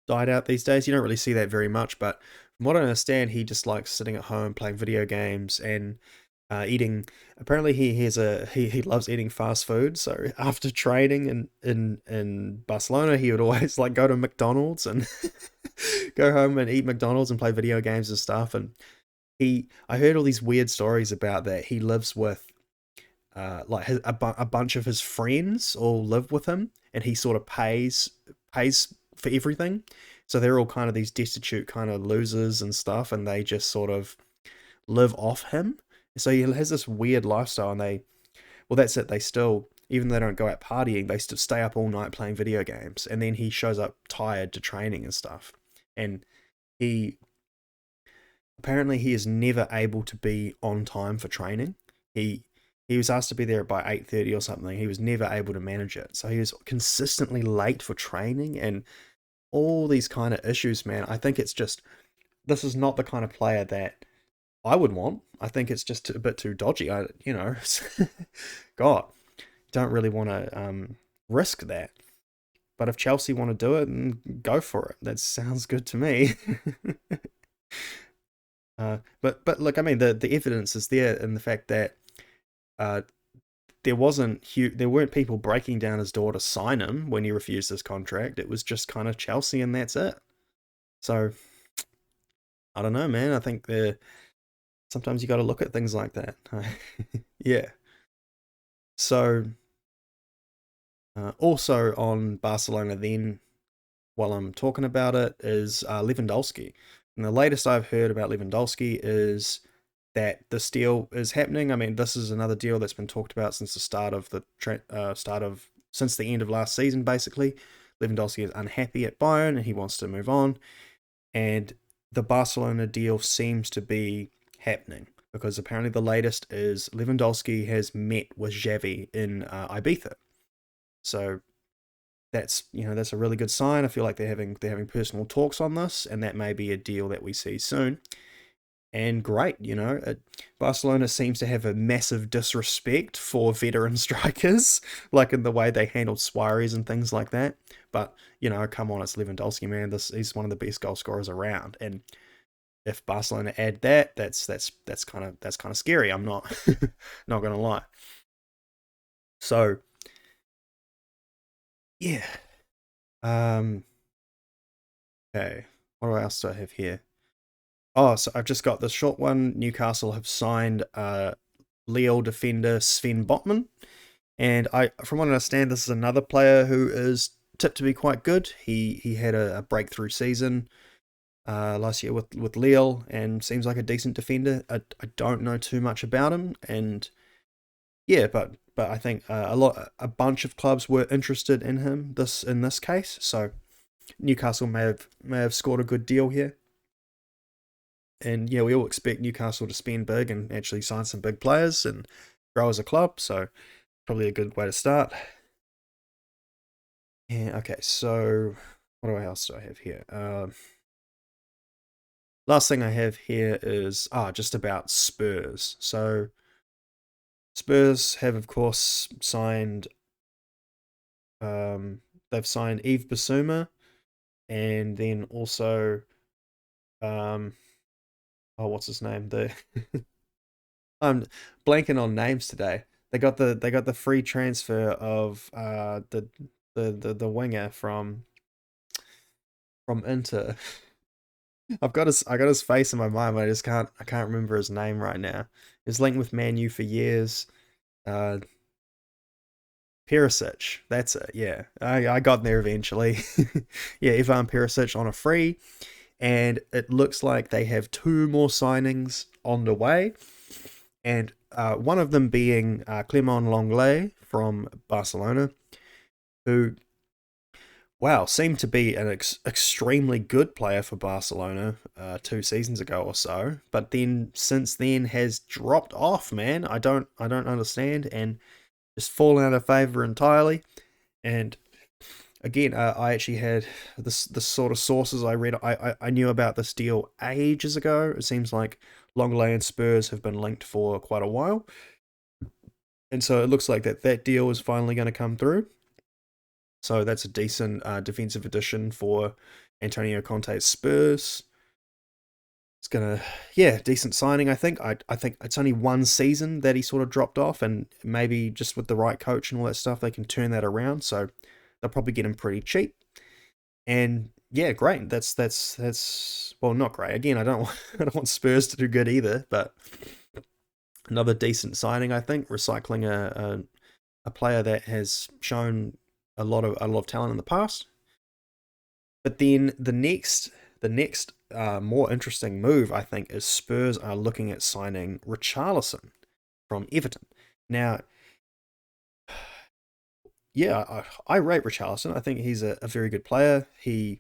died out these days. You don't really see that very much, but from what I understand, he just likes sitting at home playing video games and eating. Apparently, he loves eating fast food. So after training in Barcelona, he would always like go to McDonald's and go home and eat McDonald's and play video games and stuff. And I heard all these weird stories about that. He lives with like a bunch of his friends all live with him, and he sort of pays for everything. So they're all kind of these destitute kind of losers and stuff, and they just sort of live off him. So he has this weird lifestyle, and that's it. They still, even though they don't go out partying, they still stay up all night playing video games, and then he shows up tired to training and stuff. And he apparently he is never able to be on time for training. He he was asked to be there by 8:30 or something. He was never able to manage it. So he was consistently late for training and all these kind of issues, man. I think it's just this is not the kind of player that I would want. I think it's just a bit too dodgy. God, don't really want to risk that. But if Chelsea want to do it, then go for it. That sounds good to me. But look, I mean, the evidence is there in the fact that uh, there weren't people breaking down his door to sign him when he refused his contract. It was just kind of Chelsea, and that's it. So I don't know, man. I think sometimes you got to look at things like that. Yeah. So also on Barcelona, then while I'm talking about it, is Lewandowski. And the latest I've heard about Lewandowski is that this deal is happening. I mean, this is another deal that's been talked about since the since the end of last season. Basically, Lewandowski is unhappy at Bayern and he wants to move on. And the Barcelona deal seems to be happening because apparently the latest is Lewandowski has met with Xavi in Ibiza. So that's a really good sign. I feel like they're having personal talks on this, and that may be a deal that we see soon. And great, Barcelona seems to have a massive disrespect for veteran strikers, like in the way they handled Suarez and things like that. But come on, it's Lewandowski, man. He's one of the best goal scorers around, and if Barcelona add that, that's kind of scary. I'm not not gonna lie. So yeah, um, okay. What else do I have here? Oh, so I've just got the short one. Newcastle have signed Lille defender Sven Botman. And from what I understand, this is another player who is tipped to be quite good. He had a breakthrough season last year with Lille and seems like a decent defender. I don't know too much about him, and yeah, but I think a bunch of clubs were interested in him in this case. So Newcastle may have scored a good deal here. And yeah, we all expect Newcastle to spend big and actually sign some big players and grow as a club. So probably a good way to start. Yeah, okay, so else do I have here? Last thing I have here is just about Spurs. So Spurs have, of course, signed. They've signed Yves Bissouma, and then also, what's his name? I'm blanking on names today. They got the free transfer of the winger from Inter. I got his face in my mind, but I can't remember his name right now. He's linked with Man U for years. Uh, Perisic, that's it. Yeah, I got there eventually. Yeah, Ivan Perisic on a free, and it looks like they have two more signings on the way, and one of them being Clement Lenglet from Barcelona, who wow, seemed to be an extremely good player for Barcelona 2 seasons ago or so, but then since then has dropped off. Man, I don't understand, and just fallen out of favor entirely. And again, I actually had the sort of sources I read. I knew about this deal ages ago. It seems like Longley and Spurs have been linked for quite a while, and so it looks like that deal is finally going to come through. So that's a decent defensive addition for Antonio Conte's Spurs. It's gonna, yeah, decent signing. I think it's only one season that he sort of dropped off, and maybe just with the right coach and all that stuff, they can turn that around. So they'll probably get him pretty cheap. And yeah, great. That's well, not great. Again, I don't want, I don't want Spurs to do good either, but another decent signing, I think, recycling a player that has shown a lot of talent in the past. But then the next more interesting move, I think, is Spurs are looking at signing Richarlison from Everton. Now, yeah, I rate Richarlison. I think he's a very good player. He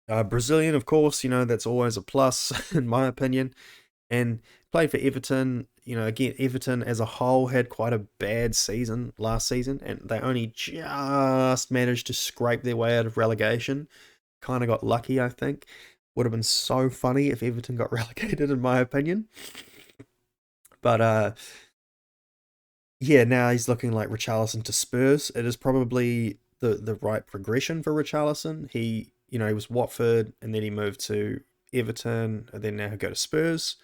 Brazilian, of course, that's always a plus in my opinion. And played for Everton. Again, Everton as a whole had quite a bad season last season, and they only just managed to scrape their way out of relegation. Kind of got lucky, I think. Would have been so funny if Everton got relegated, in my opinion. But yeah, now he's looking like Richarlison to Spurs. It is probably the right progression for Richarlison. He was Watford, and then he moved to Everton, and then now he'll go to Spurs.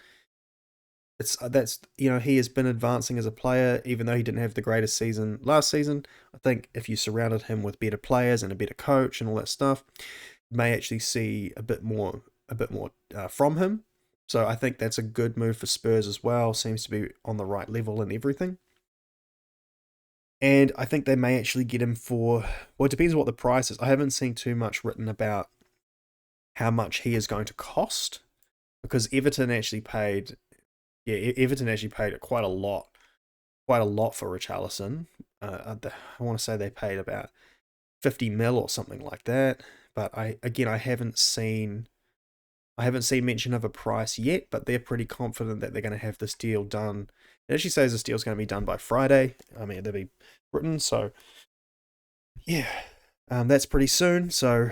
He has been advancing as a player, even though he didn't have the greatest season last season. I think if you surrounded him with better players and a better coach and all that stuff, you may actually see a bit more from him. So I think that's a good move for Spurs as well. Seems to be on the right level and everything. And I think they may actually get him for, well, it depends on what the price is. I haven't seen too much written about how much he is going to cost, because Everton actually paid quite a lot for Richarlison. I want to say they paid about 50 mil or something like that. But I haven't seen mention of a price yet, but they're pretty confident that they're going to have this deal done. It actually says this deal's going to be done by Friday. I mean, they'll be written, so yeah, that's pretty soon. So,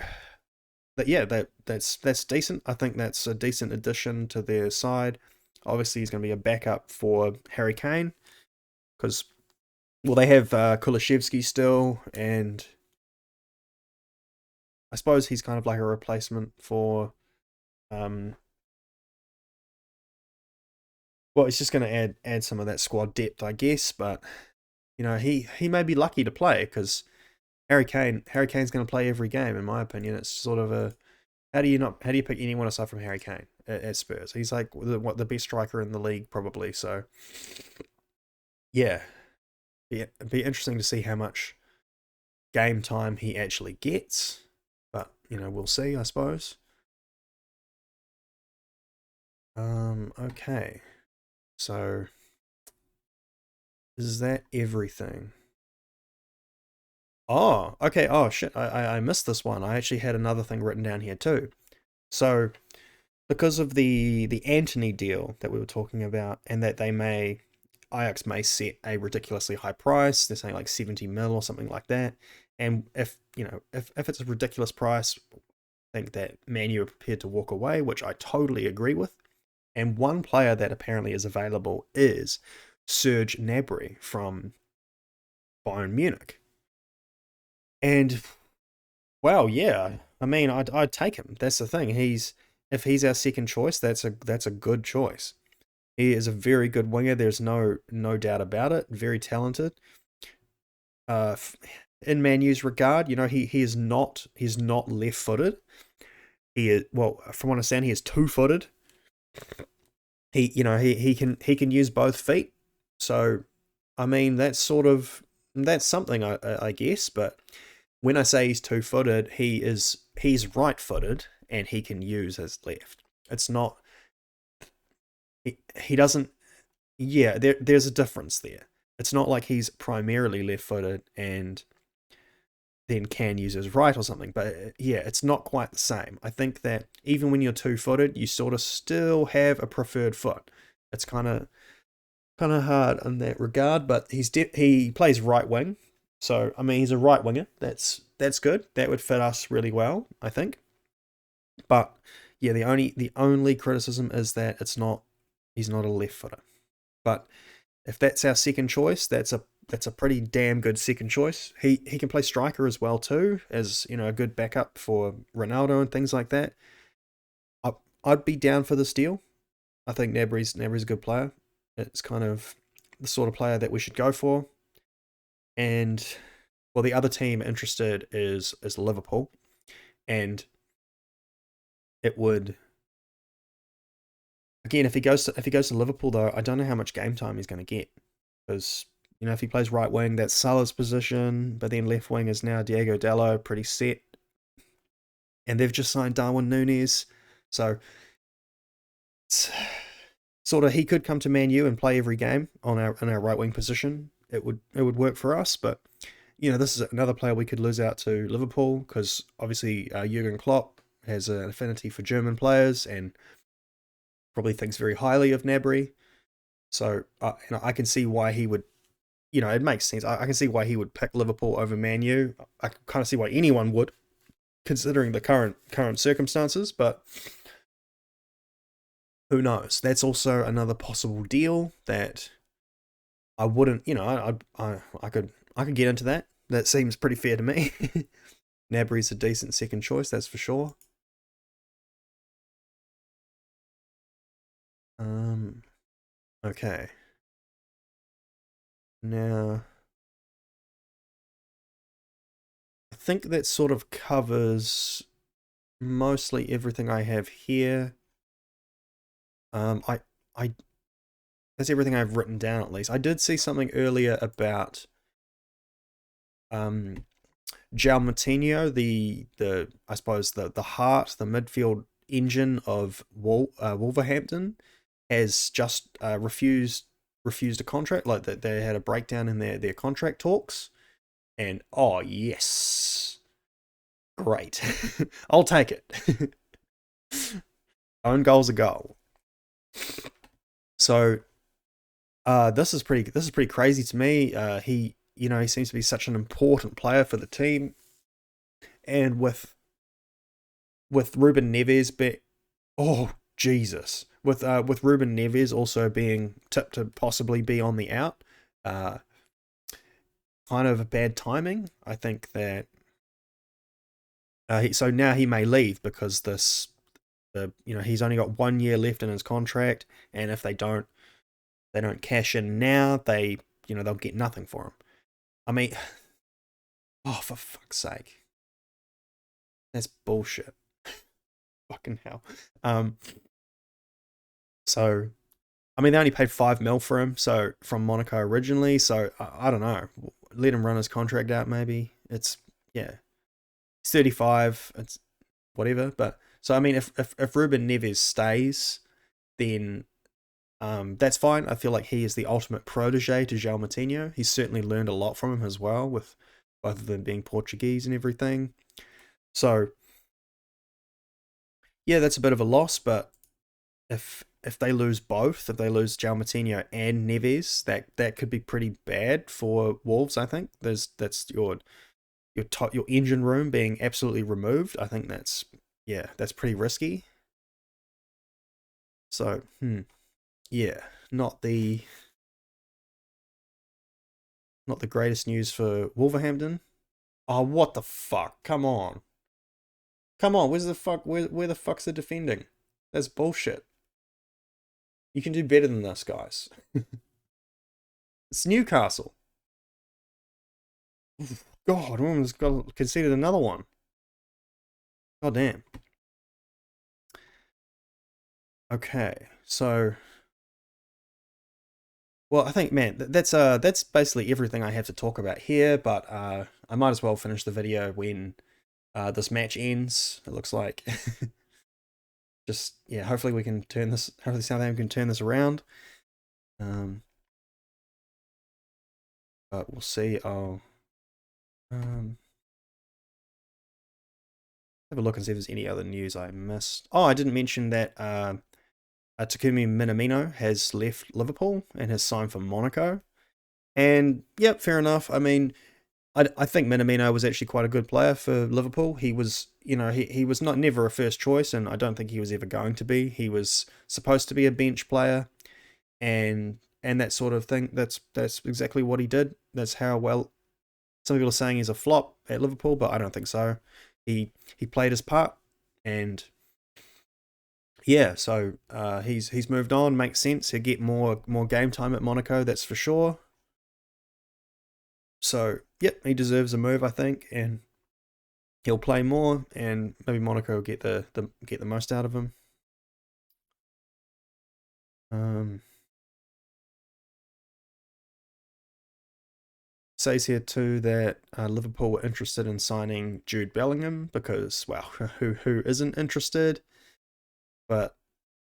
but yeah, that's decent. I think that's a decent addition to their side. Obviously, he's going to be a backup for Harry Kane because, well, they have Kulishevsky still, and I suppose he's kind of like a replacement for. Well, it's just going to add some of that squad depth, I guess. But he may be lucky to play because Harry Kane's going to play every game. In my opinion, it's sort of how do you pick anyone aside from Harry Kane at Spurs? He's like the best striker in the league probably. So yeah, it'd be interesting to see how much game time he actually gets. But we'll see, I suppose. Okay. So is that everything? Oh, okay. Oh shit, I missed this one. I actually had another thing written down here too. So because of the Anthony deal that we were talking about, and that Ajax may set a ridiculously high price. They're saying like 70 mil or something like that. And if it's a ridiculous price, I think that Man U are prepared to walk away, which I totally agree with. And one player that apparently is available is Serge Nabury from Bayern Munich. And well, yeah, I mean, I'd take him. That's the thing. If he's our second choice, that's a good choice. He is a very good winger. There's no doubt about it. Very talented. Uh, in Man U's regard, he's not left-footed. He is, well, from what I understand, he is two-footed. He can use both feet. So, I mean, that's something I guess. But when I say he's two-footed, he's right-footed and he can use his left. It's not he doesn't. Yeah, there's a difference there. It's not like he's primarily left-footed and then can use his right or something. But yeah, it's not quite the same. I think that even when you're two-footed, you sort of still have a preferred foot. It's kind of hard in that regard. But he plays right wing, so I mean he's a right winger. That's good. That would fit us really well, I think. But yeah, the only criticism is that he's not a left footer. But if that's our second choice, that's a pretty damn good second choice. He can play striker as well too, as a good backup for Ronaldo and things like that. I'd be down for this deal. I think Nabury's a good player. It's kind of the sort of player that we should go for. And well, the other team interested is Liverpool, and it would again if he goes to Liverpool though, I don't know how much game time he's going to get because if he plays right wing, that's Salah's position, but then left wing is now Diego Dallo, pretty set, and they've just signed Darwin Núñez, so it's sort of he could come to Man U and play every game in our right wing position. It would work for us, but this is another player we could lose out to Liverpool because obviously Jurgen Klopp has an affinity for German players and probably thinks very highly of Gnabry. So I can see why he would. It makes sense. I can see why he would pick Liverpool over Man U. I can kind of see why anyone would, considering the current circumstances. But who knows? That's also another possible deal that I wouldn't. I could get into that. That seems pretty fair to me. Gnabry's a decent second choice, that's for sure. Okay. Now, I think that sort of covers mostly everything I have here. I that's everything I've written down at least. I did see something earlier about João Moutinho, the I suppose the heart, the midfield engine of Wolverhampton, has just refused a contract. Like that, they had a breakdown in their contract talks, and oh yes, great, I'll take it. Own goal's a goal. So this is pretty crazy to me. He seems to be such an important player for the team, and with Ruben Neves oh Jesus, with Ruben Neves also being tipped to possibly be on the out, uh, kind of a bad timing. I think that so now he may leave because he's only got 1 year left in his contract, and if they don't cash in now, they'll get nothing for him. I mean, oh for fuck's sake, that's bullshit. Fucking hell. Um, so I mean, they only paid 5 mil for him, so from Monaco originally. So I don't know. Let him run his contract out. Maybe it's yeah, he's 35. It's whatever. But so I mean, if Ruben Neves stays, then that's fine. I feel like he is the ultimate protege to João Moutinho. He's certainly learned a lot from him as well, with both of them being Portuguese and everything. So yeah, that's a bit of a loss, but if they lose both, if they lose João Moutinho and Neves, that could be pretty bad for Wolves. I think that's your engine room being absolutely removed. I think that's pretty risky. So yeah, not the not the greatest news for Wolverhampton. Oh, what the fuck? Come on. Where the fuck's the defending? That's bullshit. You can do better than this, guys. It's Newcastle. God, woman's got conceded another one. God damn. Okay, so well, I think man, that's basically everything I have to talk about here. But I might as well finish the video when this match ends. It looks like just yeah. Hopefully we can turn this. Hopefully Southampton can turn this around. But we'll see. I'll have a look and see if there's any other news I missed. Oh, I didn't mention that Atakumi Minomino has left Liverpool and has signed for Monaco. And yep, fair enough. I mean, I think Minamino was actually quite a good player for Liverpool. He was, he was not never a first choice, and I don't think he was ever going to be. He was supposed to be a bench player, and that sort of thing. That's exactly what he did. That's how well. Some people are saying he's a flop at Liverpool, but I don't think so. He played his part, and yeah, so he's moved on. Makes sense. He'll get more game time at Monaco. That's for sure. So yep, he deserves a move, I think, and he'll play more, and maybe Monaco will get the most out of him. Says here too that Liverpool were interested in signing Jude Bellingham because, well, who isn't interested? But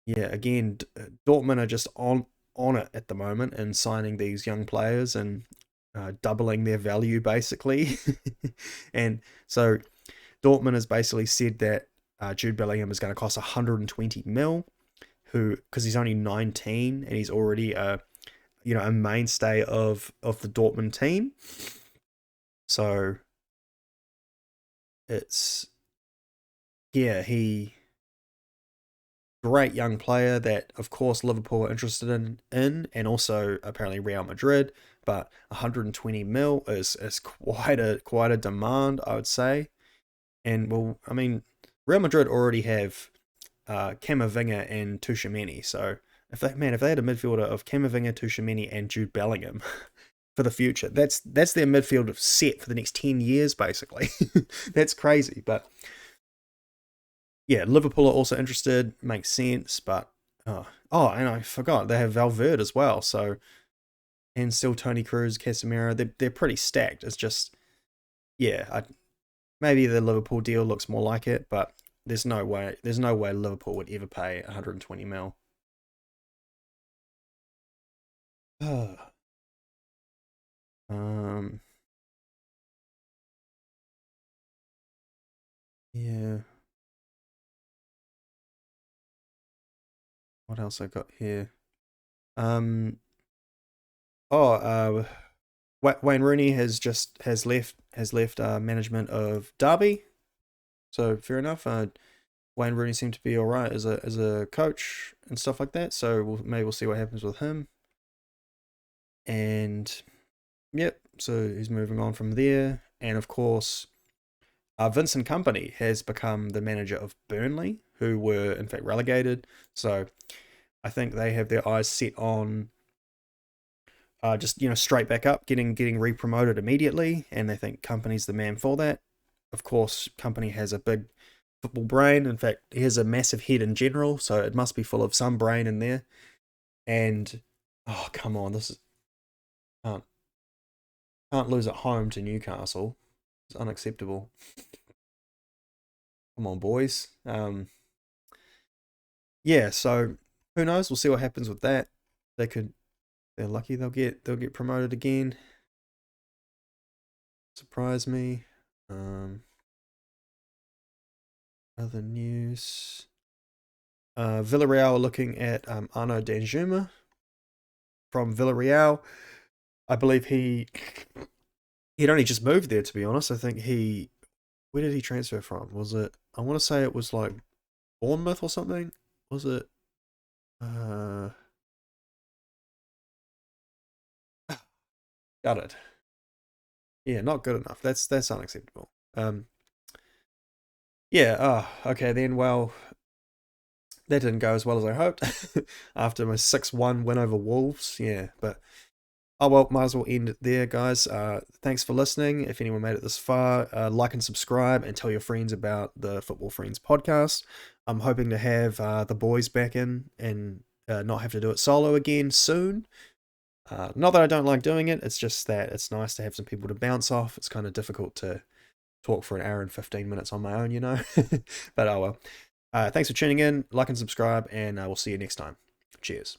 yeah, again, Dortmund are just on it at the moment and signing these young players and doubling their value basically. And so Dortmund has basically said that Jude Bellingham is going to cost 120 mil, because he's only 19 and he's already a mainstay of the Dortmund team. So it's great young player that of course Liverpool are interested in and also apparently Real Madrid, but 120 mil is quite a demand, I would say. And well, I mean, Real Madrid already have Camavinga and Tchouaméni, so if they had a midfielder of Camavinga, Tchouaméni, and Jude Bellingham for the future, that's their midfield set for the next 10 years, basically. That's crazy, but yeah, Liverpool are also interested. Makes sense, but and I forgot they have Valverde as well. So and still Tony Cruz, Casemiro. They're pretty stacked. It's just yeah, maybe the Liverpool deal looks more like it, but there's no way Liverpool would ever pay 120 mil. um, yeah. What else I got here? Um, oh, Wayne Rooney has left management of Derby. So fair enough. Wayne Rooney seemed to be all right as a coach and stuff like that. So maybe we'll see what happens with him. And yep, so he's moving on from there. And of course, Vincent Kompany has become the manager of Burnley, who were in fact relegated. So I think they have their eyes set on just straight back up, getting re-promoted immediately, and they think Kompany's the man for that. Of course, Kompany has a big football brain. In fact, he has a massive head in general, so it must be full of some brain in there. And oh, come on, this is can't can't lose at home to Newcastle. It's unacceptable. Come on, boys. Yeah. So who knows? We'll see what happens with that. They could. They're lucky. They'll get promoted again. Surprise me. Other news. Villarreal are looking at Arnaud Danjuma from Villarreal. I believe he'd only just moved there, to be honest. I think where did he transfer from? Was it, I want to say it was like Bournemouth or something? Was it, got it. Yeah, not good enough. That's unacceptable. Yeah, okay then, well, that didn't go as well as I hoped after my 6-1 win over Wolves. Yeah, but oh well, might as well end it there, guys. Thanks for listening. If anyone made it this far, like and subscribe and tell your friends about the Football Friends podcast. I'm hoping to have the boys back in and not have to do it solo again soon. Not that I don't like doing it, it's just that it's nice to have some people to bounce off. It's kind of difficult to talk for an hour and 15 minutes on my own, you know? But oh well. Thanks for tuning in, like and subscribe, and we'll see you next time. Cheers.